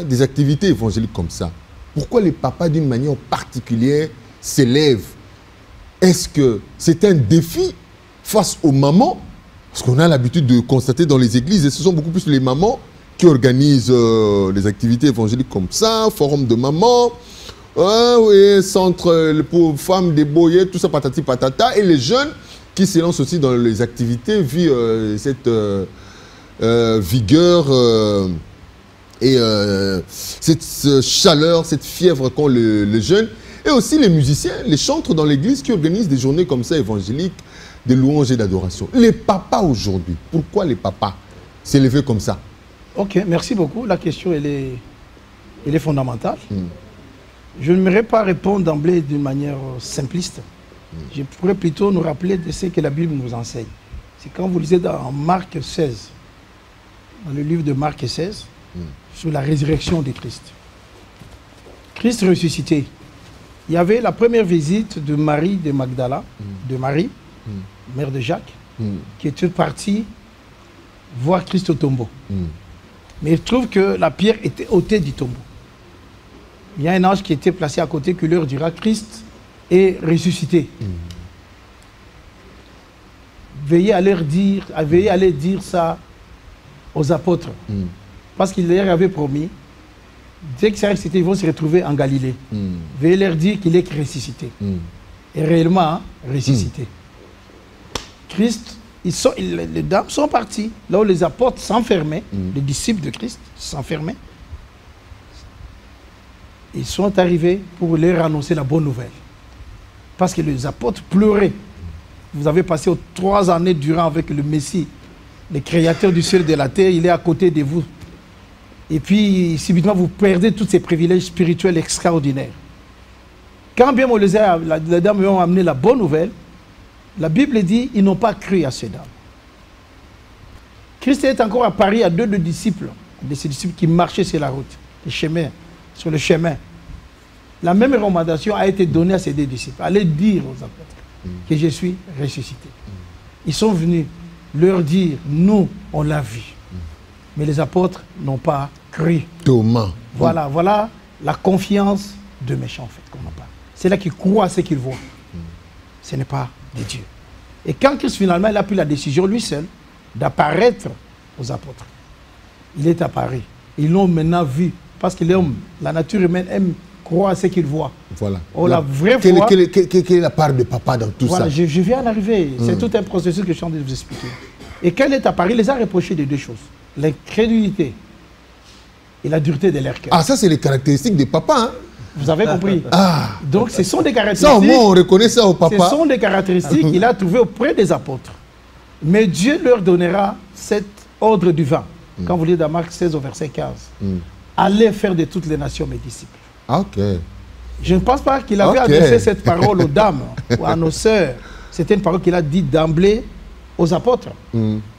des activités évangéliques comme ça. Pourquoi les papas, d'une manière particulière, s'élèvent? Est-ce que c'est un défi face aux mamans? Parce qu'on a l'habitude de constater dans les églises, et ce sont beaucoup plus les mamans qui organisent les activités évangéliques comme ça, forum de mamans, oui, centre pour femmes débrouillées, tout ça, patati patata, et les jeunes qui se lancent aussi dans les activités, vu cette vigueur et cette chaleur, cette fièvre qu'ont les jeunes. Et aussi les musiciens, les chantres dans l'église qui organisent des journées comme ça évangéliques, de louanges et d'adoration. Les papas aujourd'hui, pourquoi les papas s'élever comme ça? Ok, merci beaucoup. La question, elle est fondamentale. Je n'aimerais pas répondre d'emblée d'une manière simpliste. Je pourrais plutôt nous rappeler de ce que la Bible nous enseigne. C'est quand vous lisez dans Marc 16, dans le livre de Marc 16, sur la résurrection de Christ. Christ ressuscité. Il y avait la première visite de Marie de Magdala, de Marie, mère de Jacques, qui était partie voir Christ au tombeau. Mais il trouve que la pierre était ôtée du tombeau. Il y a un ange qui était placé à côté qui leur dira Christ est ressuscité. Veuillez aller dire ça aux apôtres. Parce qu'il leur avait promis, dès que c'est ressuscité, ils vont se retrouver en Galilée. Veuillez leur dire qu'il est ressuscité. Et réellement ressuscité. Christ, les dames sont parties. Là où les apôtres s'enfermaient, les disciples de Christ s'enfermaient, ils sont arrivés pour leur annoncer la bonne nouvelle. Parce que les apôtres pleuraient. Vous avez passé 3 années durant avec le Messie, le créateur du ciel et de la terre, il est à côté de vous. Et puis, subitement, vous perdez tous ces privilèges spirituels extraordinaires. Quand bien les dames lui ont amené la bonne nouvelle, la Bible dit ils n'ont pas cru à ces dames. Christ est encore apparu à 2 disciples, de ces disciples qui marchaient sur la route, sur le chemin. La même recommandation a été donnée à ces 2 disciples. Allez dire aux apôtres que je suis ressuscité. Ils sont venus leur dire, nous, on l'a vu. Mais les apôtres n'ont pas cru. Thomas. Voilà la confiance de méchants, en fait, qu'on n'a pas. C'est là qu'ils croient à ce qu'ils voient. Ce n'est pas de Dieu. Et quand Christ, finalement, il a pris la décision, lui seul, d'apparaître aux apôtres, il est apparu. Ils l'ont maintenant vu. Parce que la nature humaine aime croire à ce qu'il voit. Voilà. La vraie foi... Quelle est la part de papa dans tout ça? Je viens d'arriver. C'est tout un processus que je suis en train de vous expliquer. Et quand il est apparu, il les a reprochés de 2 choses. L'incrédulité et la dureté de leur cœur. Ah, ça, c'est les caractéristiques des papas. Hein? Vous avez compris? Donc, ce sont des Ça, caractéristiques... au moins, on reconnaît ça au papa. Ce sont des caractéristiques qu'il a trouvées auprès des apôtres. Mais Dieu leur donnera cet ordre du vin. Quand vous lisez dans Marc 16 au verset 15. Allez faire de toutes les nations mes disciples. Ok. Je ne pense pas qu'il avait adressé cette parole aux dames ou à nos sœurs. C'était une parole qu'il a dit d'emblée aux apôtres.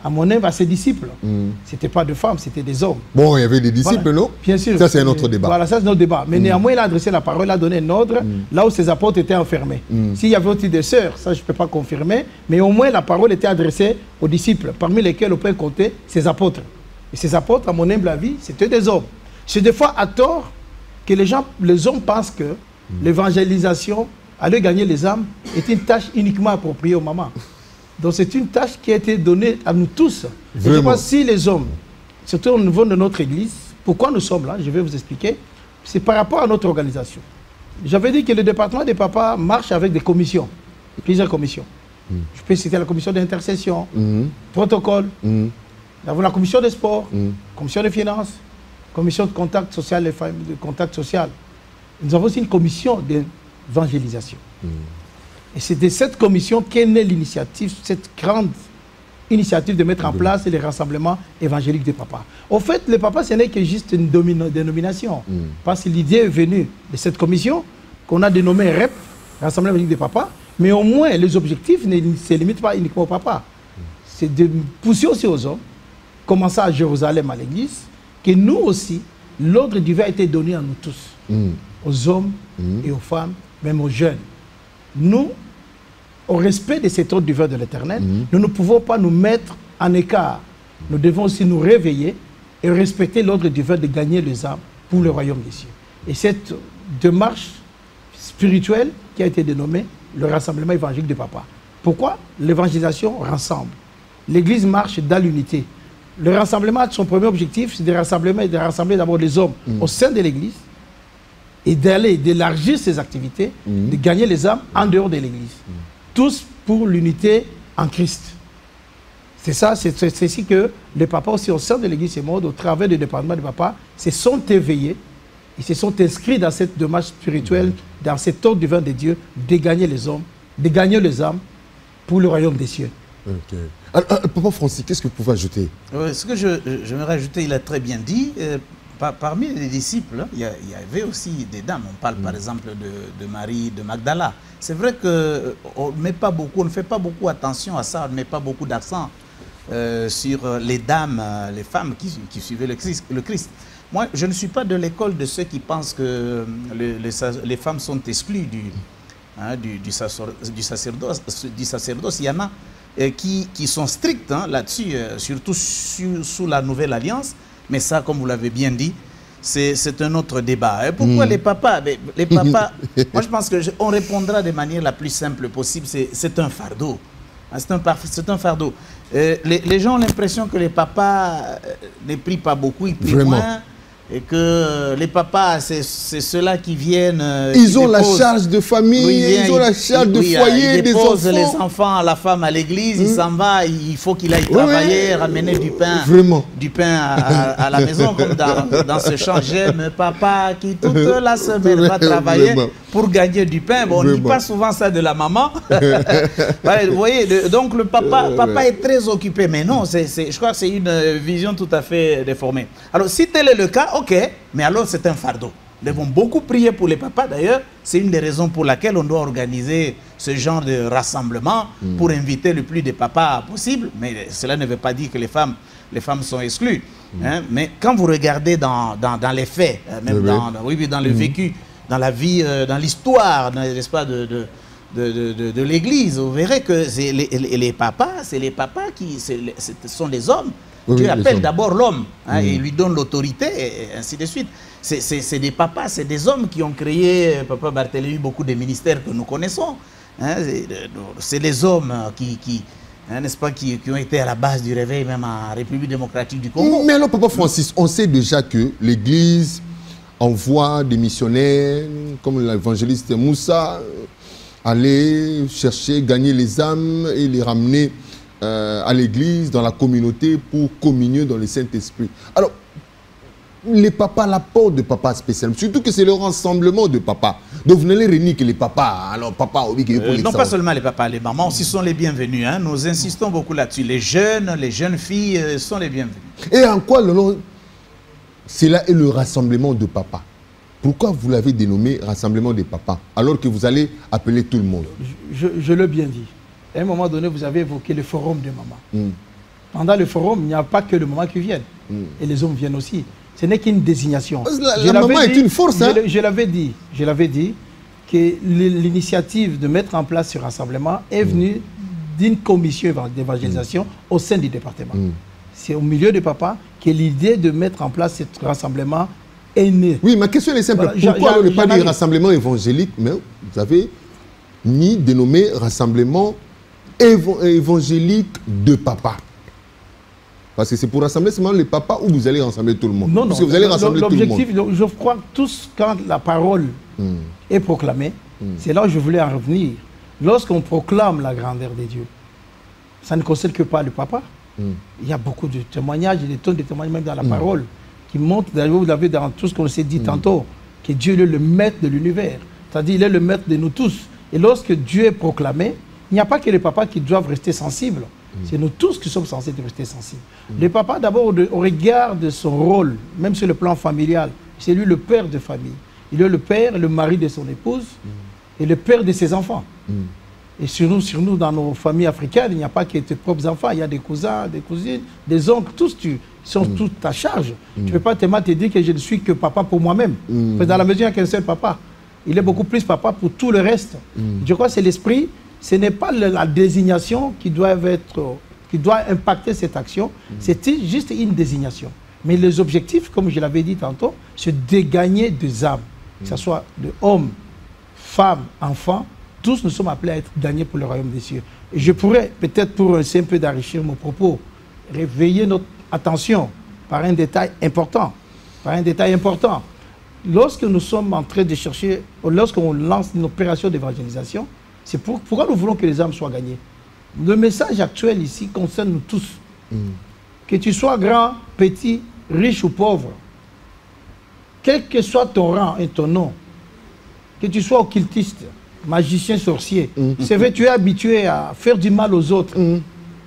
À mon avis, à ses disciples. Ce n'était pas de femmes, c'était des hommes. Bon, il y avait des disciples, non? Bien sûr. Ça, c'est un autre débat. Voilà, ça, c'est notre débat. Mais néanmoins, il a adressé la parole, il a donné un ordre là où ses apôtres étaient enfermés. S'il y avait aussi des sœurs, ça, je ne peux pas confirmer. Mais au moins, la parole était adressée aux disciples, parmi lesquels on peut compter ses apôtres. Et ces apôtres, à mon humble avis, c'était des hommes. C'est des fois à tort que les hommes pensent que l'évangélisation, aller gagner les âmes, est une tâche uniquement appropriée aux mamans. Donc c'est une tâche qui a été donnée à nous tous. Et je pense si les hommes, surtout au niveau de notre église, pourquoi nous sommes là, je vais vous expliquer, c'est par rapport à notre organisation. J'avais dit que le département des papas marche avec des commissions, plusieurs commissions. Je peux citer la commission d'intercession, protocole, nous avons la commission des sports, commission des finances, commission de contact social, les femmes de contact social. Nous avons aussi une commission d'évangélisation. Et c'est de cette commission qu'est née l'initiative, cette grande initiative de mettre en place les rassemblements évangéliques des papas. Au fait, les papas, ce n'est que juste une dénomination. Parce que l'idée est venue de cette commission qu'on a dénommée REP, Rassemblement évangélique des papas, mais au moins les objectifs ne se limitent pas uniquement aux papas. C'est de pousser aussi aux hommes, commencer à Jérusalem, à l'église, que nous aussi, l'ordre divin a été donné à nous tous, aux hommes et aux femmes, même aux jeunes. Nous, au respect de cet ordre divin de l'Éternel, nous ne pouvons pas nous mettre en écart. Nous devons aussi nous réveiller et respecter l'ordre divin de gagner les âmes pour le royaume des cieux. Et cette démarche spirituelle qui a été dénommée le rassemblement évangélique de papa. Pourquoi? L'évangélisation rassemble. L'Église marche dans l'unité. Le rassemblement, son premier objectif, c'est de rassembler d'abord les hommes au sein de l'Église et d'élargir ses activités, de gagner les âmes en dehors de l'Église. Tous pour l'unité en Christ. C'est ça, c'est ici que les papas aussi au sein de l'Église et monde, au travers du département des papas, se sont éveillés, ils se sont inscrits dans cette démarche spirituelle, dans cet ordre divin de Dieu, de gagner les hommes, de gagner les âmes pour le royaume des cieux. Ok. Alors, Papa Francis, qu'est-ce que vous pouvez ajouter? Ce que je vais rajouter, il a très bien dit. Parmi les disciples, il y avait aussi des dames. On parle par exemple de Marie de Magdala. C'est vrai qu'on ne fait pas beaucoup attention à ça, on ne met pas beaucoup d'accent sur les dames, les femmes qui suivaient le Christ. Moi, je ne suis pas de l'école de ceux qui pensent que les femmes sont exclues du sacerdoce. Il y en a qui sont stricts là-dessus, surtout sous la nouvelle alliance. Mais ça, comme vous l'avez bien dit, c'est un autre débat. Et pourquoi les papas? Les papas, moi je pense qu'on répondra de manière la plus simple possible, c'est un fardeau. C'est un fardeau. Les gens ont l'impression que les papas ne prient pas beaucoup, ils prient moins. Et que les papas, c'est ceux-là qui viennent... ils ont la charge de famille, ils ont la charge de foyer, des enfants. Ils déposent les enfants, la femme à l'église, il s'en va, il faut qu'il aille travailler, ramener du pain, à la maison, comme dans ce chant. J'aime papa qui toute la semaine va travailler pour gagner du pain. Bon, on ne dit pas souvent ça de la maman. Vous voyez, donc le papa est très occupé. Mais non, je crois que c'est une vision tout à fait déformée. Alors, si tel est le cas, ok, mais alors c'est un fardeau. Nous devons beaucoup prier pour les papas. D'ailleurs, c'est une des raisons pour laquelle on doit organiser ce genre de rassemblement pour inviter le plus de papas possible. Mais cela ne veut pas dire que les femmes sont exclues. Mais quand vous regardez dans les faits, même dans le vécu, dans la vie, dans l'histoire, n'est-ce pas, de l'Église, vous verrez que les papas, ce sont les hommes. Dieu appelle d'abord l'homme et lui donne l'autorité et ainsi de suite. C'est des papas, c'est des hommes qui ont créé, Papa Barthélemy, beaucoup de ministères que nous connaissons. C'est les hommes n'est-ce pas, qui ont été à la base du réveil, même en République démocratique du Congo. Mais alors, Papa Francis, on sait déjà que l'Église envoie des missionnaires, comme l'évangéliste Moussa, aller chercher, gagner les âmes et les ramener à l'église, dans la communauté, pour communier dans le Saint-Esprit. Alors, les papas, l'apport de papa spécialement, surtout que c'est le rassemblement de papas. Donc vous n'allez réunir que les papas. Alors, papa, non, pas seulement les papas, les mamans aussi sont les bienvenus. Nous insistons beaucoup là-dessus. Les jeunes filles sont les bienvenues. Et en quoi cela est le rassemblement de papas? Pourquoi vous l'avez dénommé rassemblement des papas, alors que vous allez appeler tout le monde? Je l'ai bien dit. À un moment donné, vous avez évoqué le forum de maman. Pendant le forum, il n'y a pas que le maman qui viennent. Et les hommes viennent aussi. Ce n'est qu'une désignation. La maman est une force. Je l'avais dit que l'initiative de mettre en place ce rassemblement est venue d'une commission d'évangélisation au sein du département. C'est au milieu des papas que l'idée de mettre en place ce rassemblement est née. Oui, ma question est simple. Pourquoi ne pas dire rassemblement évangélique, mais vous avez dénommé rassemblement évangélique de papa? Parce que c'est pour rassembler seulement les papas ou vous allez rassembler tout le monde? Non, parce que vous allez rassembler tout le monde. L'objectif, je crois que tous, quand la parole est proclamée, c'est là où je voulais en revenir. Lorsqu'on proclame la grandeur de Dieu, ça ne concerne que pas le papa. Il y a beaucoup de témoignages, des tonnes de témoignages même dans la parole, qui montrent, vous l'avez dans tout ce qu'on s'est dit tantôt, que Dieu est le maître de l'univers. C'est-à-dire il est le maître de nous tous. Et lorsque Dieu est proclamé, il n'y a pas que les papas qui doivent rester sensibles. C'est nous tous qui sommes censés rester sensibles. Le papa, d'abord, au regard de son rôle, même sur le plan familial, c'est lui le père de famille. Il est le père, le mari de son épouse et le père de ses enfants. Et sur nous, dans nos familles africaines, il n'y a pas que tes propres enfants. Il y a des cousins, des cousines, des oncles, tous sont tous à charge. Tu ne peux pas te dire que je ne suis que papa pour moi-même. Dans la mesure, il n'y a qu'un seul papa. Il est beaucoup plus papa pour tout le reste. Je crois que c'est l'esprit. Ce n'est pas la désignation qui doit impacter cette action. C'est juste une désignation. Mais les objectifs, comme je l'avais dit tantôt, c'est de gagner des âmes. Que ce soit de hommes, femmes, enfants, tous nous sommes appelés à être gagnés pour le royaume des cieux. Et je pourrais, peut-être pour essayer un peu d'enrichir mon propos, réveiller notre attention par un détail important. Lorsque nous sommes en train de chercher, lorsqu'on lance une opération d'évangélisation, c'est pourquoi nous voulons que les âmes soient gagnées. Le message actuel ici concerne nous tous. Que tu sois grand, petit, riche ou pauvre, quel que soit ton rang et ton nom, que tu sois occultiste, magicien, sorcier, c'est vrai, tu es habitué à faire du mal aux autres.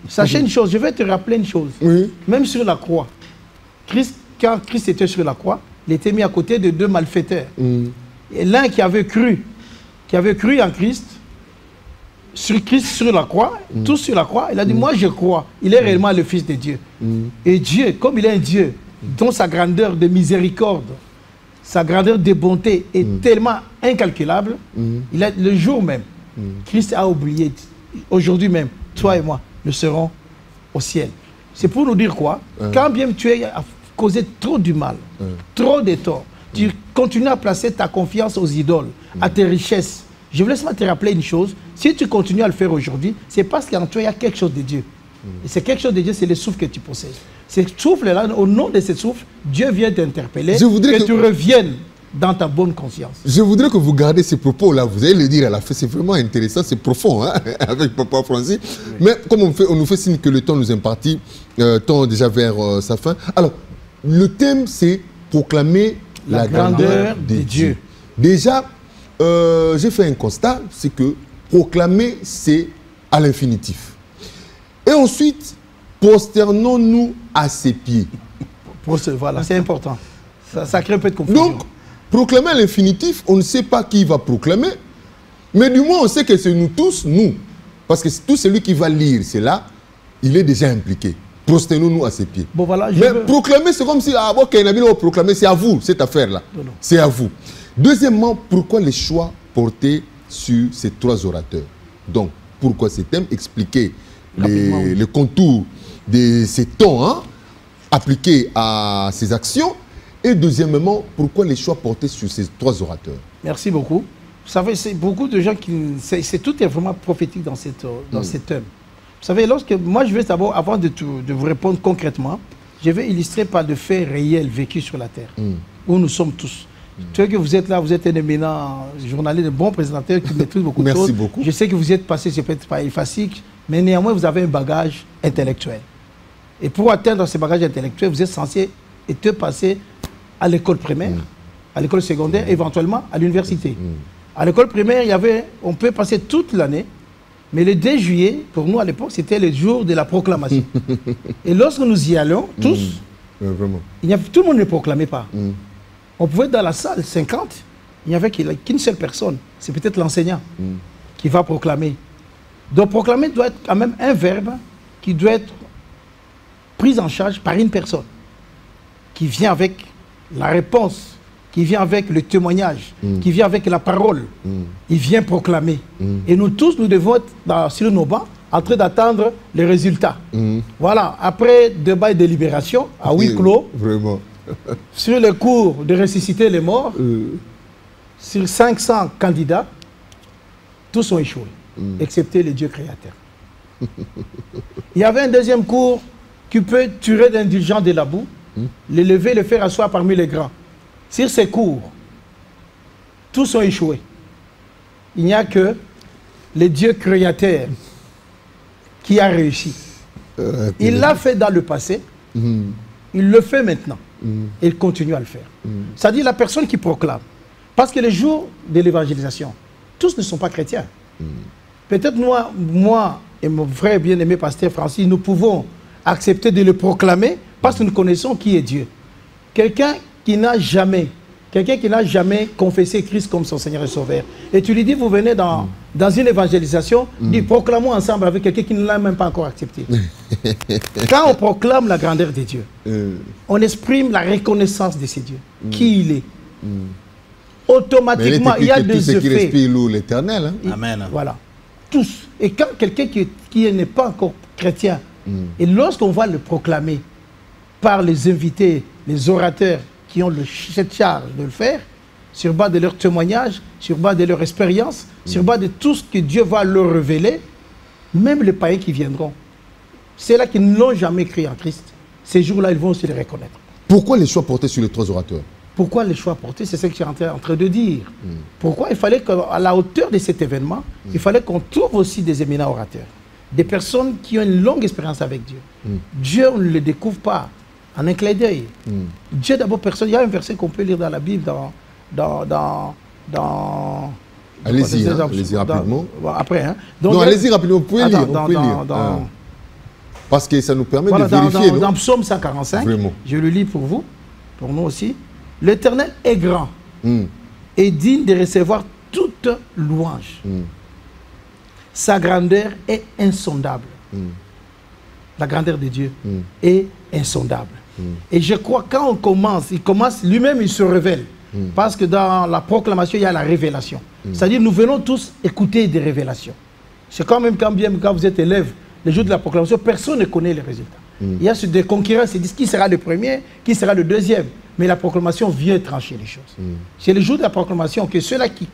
Sachez une chose, je vais te rappeler une chose. Même sur la croix, quand Christ était sur la croix, il était mis à côté de deux malfaiteurs. Et l'un qui avait cru en Christ, sur la croix, tous sur la croix, il a dit, moi je crois, il est réellement le Fils de Dieu. Et Dieu, comme il est un Dieu, dont sa grandeur de miséricorde, sa grandeur de bonté est tellement incalculable, le jour même, Christ a oublié, aujourd'hui même, toi et moi, nous serons au ciel. C'est pour nous dire quoi? Quand bien tu as causé trop du mal, trop de tort, tu continues à placer ta confiance aux idoles, à tes richesses. Je voulais seulement te rappeler une chose, si tu continues à le faire aujourd'hui, c'est parce qu'en toi, il y a quelque chose de Dieu. Et c'est quelque chose de Dieu, c'est le souffle que tu possèdes. Ce souffle-là, au nom de ce souffle, Dieu vient t'interpeller, que tu reviennes dans ta bonne conscience. Je voudrais que vous gardez ces propos-là, vous allez le dire à la fin, c'est vraiment intéressant, c'est profond, hein, avec Papa Francis. Mais comme on nous fait signe que le temps nous est imparti, temps déjà vers sa fin. Alors, le thème, c'est proclamer la grandeur de Dieu. Déjà, j'ai fait un constat, c'est que proclamer, c'est à l'infinitif. Et ensuite, prosternons-nous à ses pieds. Voilà, c'est important. Ça crée un peu de confusion. Donc, proclamer à l'infinitif, on ne sait pas qui va proclamer, mais du moins on sait que c'est nous tous, nous. Parce que tout celui qui va lire cela, il est déjà impliqué. Prosternons-nous à ses pieds. Bon, voilà, mais proclamer, c'est comme si, proclamer, c'est à vous, cette affaire-là. C'est à vous. Deuxièmement, pourquoi les choix portés sur ces trois orateurs? Donc, pourquoi ces thèmes? Expliquer les contours de ces tons appliqués à ces actions. Et deuxièmement, pourquoi les choix portés sur ces trois orateurs? Merci beaucoup. Vous savez, c'est beaucoup de gens qui... tout est vraiment prophétique dans ces thèmes. Vous savez, moi, je vais d'abord, avant de vous répondre concrètement, je vais illustrer par des faits réels vécus sur la terre, où nous sommes tous. Tu sais que vous êtes là, vous êtes un éminent journaliste, un bon présentateur qui maîtrise beaucoup de choses. Merci beaucoup. Je sais que vous êtes passé, c'est peut-être pas facile, mais néanmoins, vous avez un bagage intellectuel. Et pour atteindre ce bagage intellectuel, vous êtes censé être passé à l'école primaire, à l'école secondaire, éventuellement à l'université. À l'école primaire, on peut passer toute l'année, mais le 2 juillet, pour nous à l'époque, c'était le jour de la proclamation. Et lorsque nous y allons, tous, tout le monde ne proclamait pas. On pouvait être dans la salle, 50, il n'y avait qu'une seule personne, c'est peut-être l'enseignant qui va proclamer. Donc proclamer doit être quand même un verbe qui doit être pris en charge par une personne, qui vient avec la réponse, qui vient avec le témoignage, qui vient avec la parole. Il vient proclamer. Et nous tous, nous devons être sur nos bancs en train d'attendre les résultats. Voilà, après débat et délibération, à huis clos, vraiment. Sur le cours de ressusciter les morts, sur 500 candidats, tous ont échoué, excepté le Dieu créateur. Il y avait un deuxième cours qui peut tuer d'indulgents de la boue, le lever, le faire asseoir parmi les grands. Sur ces cours, tous ont échoué. Il n'y a que le Dieu créateur qui a réussi. Il l'a fait dans le passé, il le fait maintenant. Et il continue à le faire. C'est-à-dire la personne qui proclame. Parce que les jours de l'évangélisation, tous ne sont pas chrétiens. Peut-être moi, et mon frère bien-aimé pasteur Francis, nous pouvons accepter de le proclamer parce que nous connaissons qui est Dieu. Quelqu'un qui n'a jamais confessé Christ comme son Seigneur et Sauveur. Et tu lui dis, vous venez dans une évangélisation, dit proclamons ensemble avec quelqu'un qui ne l'a même pas encore accepté. Quand on proclame la grandeur de Dieu, on exprime la reconnaissance de ces dieux, qui il est. Automatiquement, il y a des effets. Qui respire l'Éternel. Hein? Amen. Voilà. Tous. Et quand quelqu'un qui n'est pas encore chrétien, et lorsqu'on va le proclamer par les invités, les orateurs qui ont cette charge de le faire, sur base de leur témoignage, sur base de leur expérience, sur base de tout ce que Dieu va leur révéler, même les païens qui viendront, c'est là qu'ils n'ont jamais cru en Christ. Ces jours-là, ils vont aussi le reconnaître. Pourquoi les choix portés sur les 3 orateurs? Pourquoi les choix portés? C'est ce que je suis en train de dire. Pourquoi il fallait qu'à la hauteur de cet événement, il fallait qu'on trouve aussi des éminents orateurs. Des personnes qui ont une longue expérience avec Dieu. Dieu, on ne le découvre pas en un clin d'œil. Dieu, d'abord, personne. Il y a un verset qu'on peut lire dans la Bible, allez-y, allez-y rapidement. Après, hein. Donc, non, allez-y rapidement, vous pouvez lire. Parce que ça nous permet de vérifier. Dans Psaume 145, vraiment. Je le lis pour vous, pour nous aussi. L'Éternel est grand et digne de recevoir toute louange. Sa grandeur est insondable. La grandeur de Dieu est insondable. Et je crois quand on commence, lui-même il se révèle. Parce que dans la proclamation, il y a la révélation. C'est-à-dire nous venons tous écouter des révélations. C'est quand même quand vous êtes élève, le jour de la proclamation, personne ne connaît les résultats. Il y a des concurrents qui se disent qui sera le premier, qui sera le deuxième. Mais la proclamation vient trancher les choses. C'est le jour de la proclamation que ceux-là qui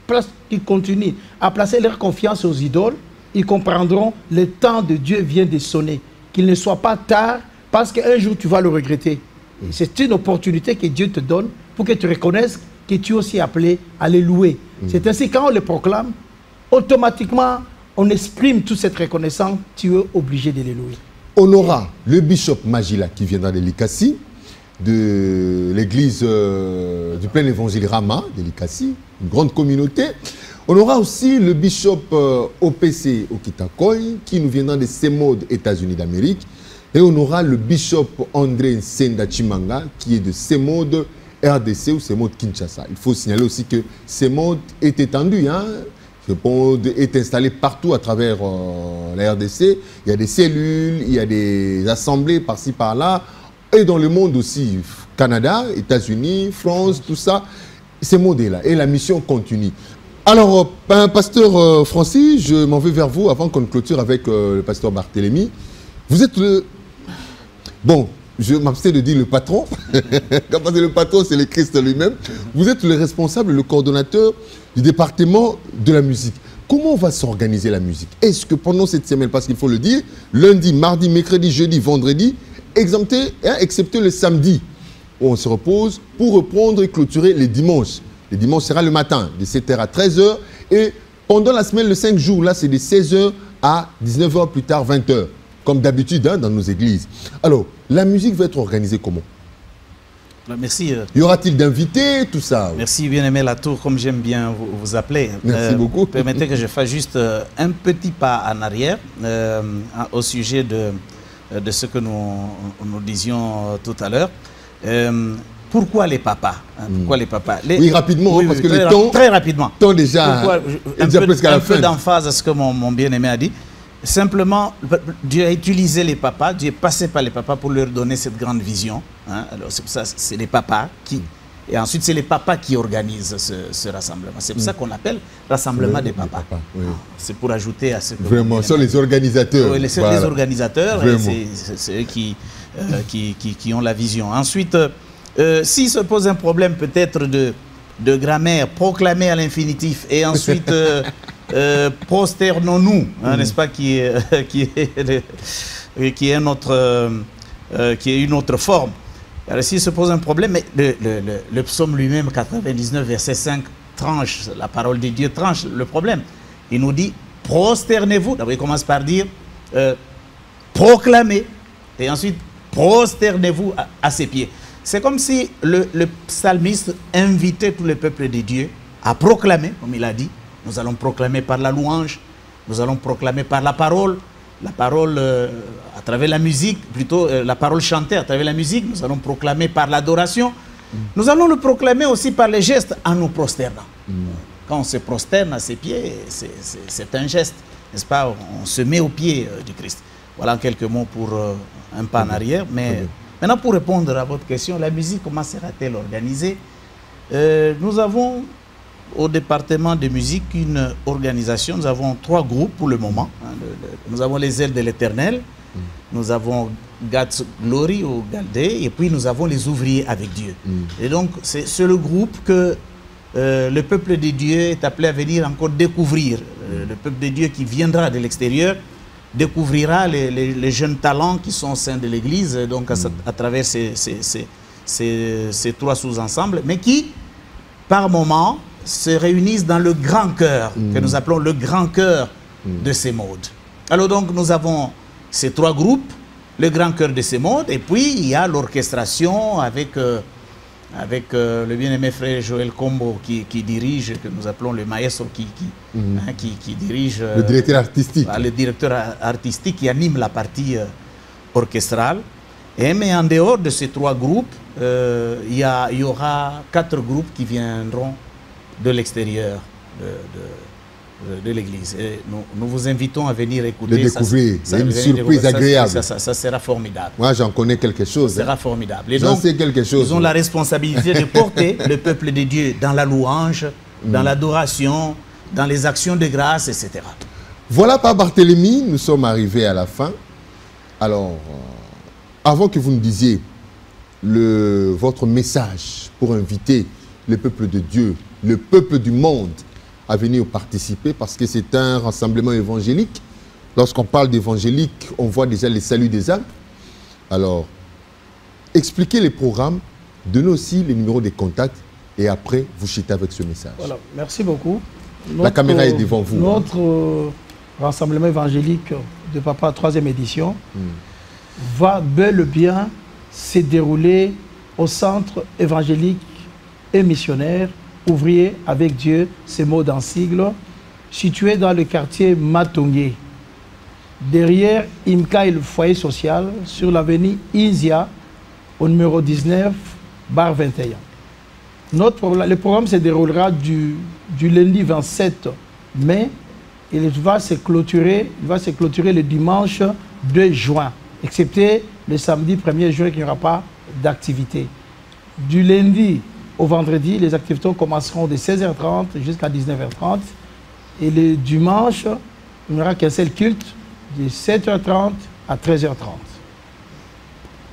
continuent à placer leur confiance aux idoles, ils comprendront le temps de Dieu vient de sonner. Qu'il ne soit pas tard, parce qu'un jour tu vas le regretter. C'est une opportunité que Dieu te donne pour que tu reconnaisses que tu es aussi appelé à les louer. C'est ainsi quand on les proclame, automatiquement on exprime toute cette reconnaissance, tu es obligé de les louer. On aura le bishop Magila qui viendra de Likassi, de l'église du plein évangile Rama de Likassi, une grande communauté. On aura aussi le bishop OPC Okitakoy qui nous viendra de Semode, États-Unis d'Amérique. Et on aura le bishop André Nsenda Chimanga qui est de Semode, RDC ou Semode Kinshasa. Il faut signaler aussi que Semode est étendu. Semode est installé partout à travers la RDC. Il y a des cellules, il y a des assemblées par-ci par-là. Et dans le monde aussi, Canada, États-Unis, France, tout ça, Semode est là. Et la mission continue. Alors, pasteur Francis, je m'en vais vers vous avant qu'on clôture avec le pasteur Barthélemy. Vous êtes le... Bon, je m'abstiens de dire le patron, parce que le patron, c'est le Christ lui-même. Vous êtes le responsable, le coordonnateur du département de la musique. Comment va s'organiser la musique? Est-ce que pendant cette semaine, parce qu'il faut le dire, lundi, mardi, mercredi, jeudi, vendredi, excepté le samedi, où on se repose, pour reprendre et clôturer les dimanches. Le dimanche sera le matin, de 7h à 13h. Et pendant la semaine, les 5 jours, là, c'est de 16h à 19h, plus tard 20h. Comme d'habitude dans nos églises. Alors, la musique va être organisée comment? Merci. Y aura-t-il d'invités, tout ça? Merci, bien-aimé Latour, comme j'aime bien vous appeler. Merci beaucoup. Permettez que je fasse juste un petit pas en arrière au sujet de ce que nous disions tout à l'heure. Pourquoi les papas? Pourquoi les papas? Oui, rapidement, parce que le temps... Très rapidement. Le temps déjà... Un peu d'emphase à ce que mon bien-aimé a dit. Simplement, Dieu a utilisé les papas, Dieu est passé par les papas pour leur donner cette grande vision. Alors c'est pour ça, c'est les papas qui... Et ensuite, c'est les papas qui organisent ce rassemblement. C'est pour ça qu'on l'appelle rassemblement des papas. Oui. C'est pour ajouter à ce que... Vraiment, ce sont les organisateurs. Oui, c'est les organisateurs, c'est eux qui ont la vision. Ensuite, s'il se pose un problème peut-être de grammaire, proclamer à l'infinitif, et ensuite... prosternons-nous, n'est-ce pas, qui est une autre forme. Alors s'il se pose un problème, mais le psaume lui-même, 99, verset 5, tranche, la parole de Dieu tranche le problème. Il nous dit, prosternez-vous. D'abord il commence par dire, proclamez, et ensuite, prosternez-vous à ses pieds. C'est comme si le psalmiste invitait tout le peuple de Dieu à proclamer, comme il a dit. Nous allons proclamer par la louange, nous allons proclamer par la parole, la parole à travers la musique, plutôt la parole chantée à travers la musique, nous allons proclamer par l'adoration. Nous allons le proclamer aussi par les gestes en nous prosternant. Quand on se prosterne à ses pieds, c'est un geste, n'est-ce pas? On se met aux pieds du Christ. Voilà en quelques mots pour un pas en arrière. Mais maintenant, pour répondre à votre question, la musique, comment sera-t-elle organisée? Nous avons au département de musique une organisation. Nous avons 3 groupes pour le moment. Nous avons les ailes de l'Éternel, nous avons God's Glory ou Galdé, et puis nous avons les ouvriers avec Dieu. Et donc, c'est le groupe que le peuple de Dieu est appelé à venir encore découvrir. Le peuple de Dieu qui viendra de l'extérieur découvrira les jeunes talents qui sont au sein de l'Église, donc à travers ces 3 sous-ensembles, mais qui, par moment, se réunissent dans le grand chœur, que nous appelons le grand chœur de ces modes. Alors donc, nous avons ces 3 groupes, le grand chœur de ces modes, et puis il y a l'orchestration avec le bien-aimé frère Joël Combo qui dirige, que nous appelons le maestro qui dirige... le directeur artistique. Le directeur artistique qui anime la partie orchestrale. Mais en dehors de ces 3 groupes, il y aura 4 groupes qui viendront de l'extérieur de l'Église. Nous vous invitons à venir écouter. De découvrir, c'est une surprise agréable. Ça sera formidable. Moi, j'en connais quelque chose. Ça sera formidable. J'en sais quelque chose. Ils ont la responsabilité de porter le peuple de Dieu dans la louange, dans l'adoration, dans les actions de grâce, etc. Voilà, Père Barthélemy, nous sommes arrivés à la fin. Alors, avant que vous nous disiez votre message pour inviter le peuple de Dieu, le peuple du monde, à venir participer, parce que c'est un rassemblement évangélique. Lorsqu'on parle d'évangélique, on voit déjà les saluts des âmes. Alors, expliquez les programmes, donnez aussi les numéros de contact, et après, vous chutez avec ce message. Voilà, merci beaucoup. La caméra est devant vous. Notre rassemblement évangélique de Papa 3e édition va bel et bien se dérouler au centre évangélique et missionnaire ouvrier avec Dieu, ces mots dans sigle, situé dans le quartier Matongé, derrière IMCA et le foyer social, sur l'avenue Inzia, au numéro 19, bar 21. Le programme se déroulera du lundi 27 mai, et il va se clôturer le dimanche 2 juin, excepté le samedi 1er juin qui n'y aura pas d'activité. Du lundi au vendredi, les activités commenceront de 16h30 jusqu'à 19h30. Et le dimanche, il n'y aura qu'un seul culte de 7h30 à 13h30.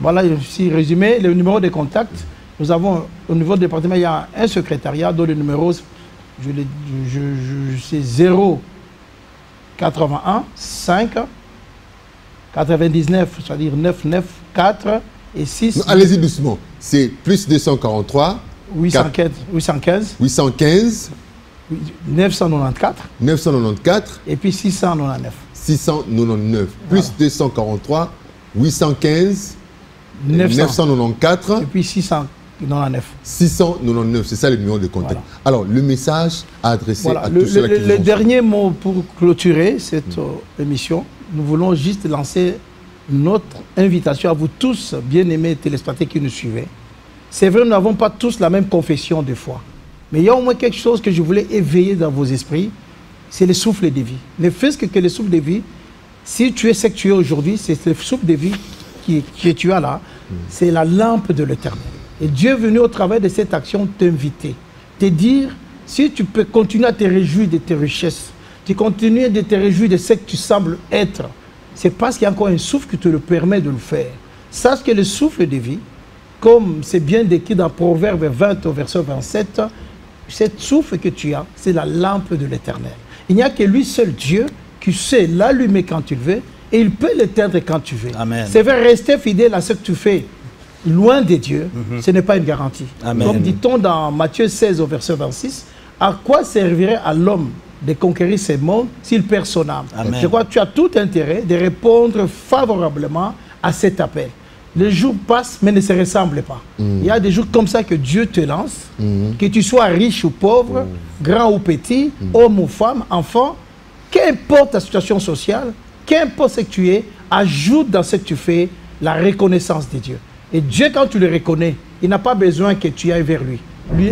Voilà ici résumé le numéro de contact. Nous avons au niveau du département, il y a un secrétariat dont le numéro, c'est 0 81 5 99, c'est-à-dire 994 et 6. Allez-y doucement. C'est plus 243. 815 994 et puis 699 plus 243 815 994 et puis 699, c'est ça le numéro de contact. Voilà. Alors le message à adresser à tous ceux qui le dernier mot pour clôturer cette émission, nous voulons juste lancer notre invitation à vous tous, bien-aimés téléspectateurs qui nous suivez. C'est vrai, nous n'avons pas tous la même confession de foi. Mais il y a au moins quelque chose que je voulais éveiller dans vos esprits, c'est le souffle de vie. Ne fais-ce que le souffle de vie, si tu es ce que tu es aujourd'hui, c'est le souffle de vie que tu as là, c'est la lampe de l'Éternel. Et Dieu est venu au travers de cette action t'inviter, te dire, si tu peux continuer à te réjouir de tes richesses, tu continues de te réjouir de ce que tu sembles être, c'est parce qu'il y a encore un souffle qui te le permet de le faire. Sache que le souffle de vie, comme c'est bien décrit dans Proverbe 20 au verset 27, cette souffle que tu as, c'est la lampe de l'Éternel. Il n'y a que lui seul Dieu qui sait l'allumer quand tu le veux et il peut l'éteindre quand tu veux. C'est vrai, rester fidèle à ce que tu fais loin de Dieu, ce n'est pas une garantie. Amen. Comme dit-on dans Matthieu 16 au verset 26, à quoi servirait à l'homme de conquérir ce monde s'il perd son âme? Je crois que tu as tout intérêt de répondre favorablement à cet appel. Les jours passent, mais ne se ressemblent pas. Il y a des jours comme ça que Dieu te lance, que tu sois riche ou pauvre, grand ou petit, homme ou femme, enfant, qu'importe ta situation sociale, qu'importe ce que tu es, ajoute dans ce que tu fais la reconnaissance de Dieu. Et Dieu, quand tu le reconnais, il n'a pas besoin que tu ailles vers lui.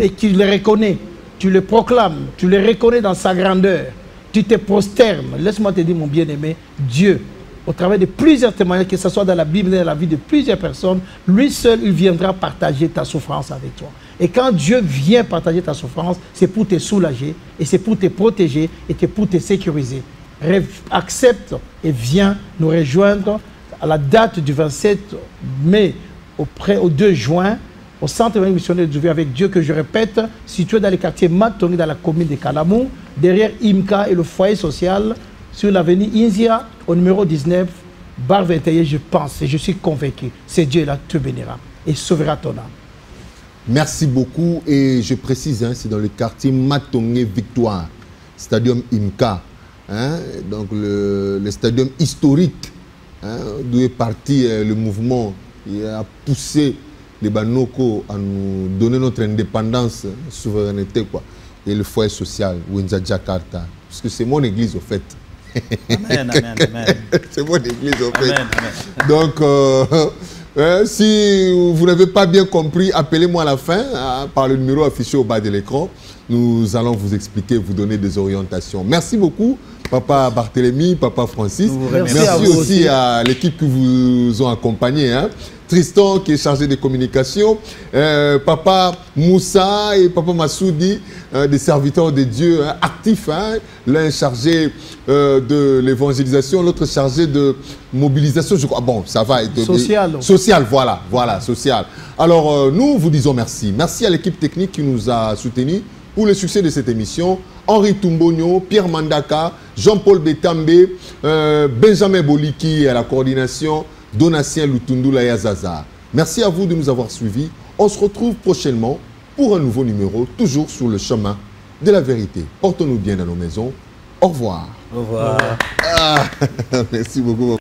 Et tu le reconnais, tu le proclames, tu le reconnais dans sa grandeur, tu te prosternes. Laisse-moi te dire, mon bien-aimé, Dieu, au travers de plusieurs témoignages, que ce soit dans la Bible, dans la vie de plusieurs personnes, lui seul, il viendra partager ta souffrance avec toi. Et quand Dieu vient partager ta souffrance, c'est pour te soulager, et c'est pour te protéger, et c'est pour te sécuriser. Accepte et viens nous rejoindre à la date du 27 mai au 2 juin au centre missionnaire de Dieu avec Dieu, que je répète, situé dans le quartier Matongé, dans la commune de Kalamou, derrière IMCA et le foyer social, sur l'avenue Inzia, au numéro 19, bar 21, je pense et je suis convaincu, c'est Dieu là te bénira et sauvera ton âme. Merci beaucoup, et je précise, hein, c'est dans le quartier Matongé Victoire, stadium IMCA, hein, donc le stadium historique, hein, d'où est parti le mouvement qui a poussé les Banoko à nous donner notre indépendance, souveraineté, quoi, et le foyer social, Winza Jakarta, parce que c'est mon église au fait. Amen, amen, amen. C'est mon église au fait. Amen, amen. Donc, si vous n'avez pas bien compris, appelez-moi à la fin, hein, par le numéro affiché au bas de l'écran. Nous allons vous expliquer, vous donner des orientations. Merci beaucoup, Papa Barthélemy, Papa Francis. Merci aussi à l'équipe qui vous ont accompagné, hein. Tristan qui est chargé des communications, Papa Moussa et Papa Massoudi, des serviteurs de Dieu, hein, actifs, hein, l'un chargé de l'évangélisation, l'autre chargé de mobilisation, je crois. Bon, ça va. Social, voilà, social. Alors, nous vous disons merci. Merci à l'équipe technique qui nous a soutenus pour le succès de cette émission. Henri Tumbonio, Pierre Mandaka, Jean-Paul Betambe, Benjamin Boliki à la coordination, Donatien Lutundula Yazaza. Merci à vous de nous avoir suivis. On se retrouve prochainement pour un nouveau numéro, toujours sur le chemin de la vérité. Portons-nous bien dans nos maisons. Au revoir. Au revoir. Ah, merci beaucoup.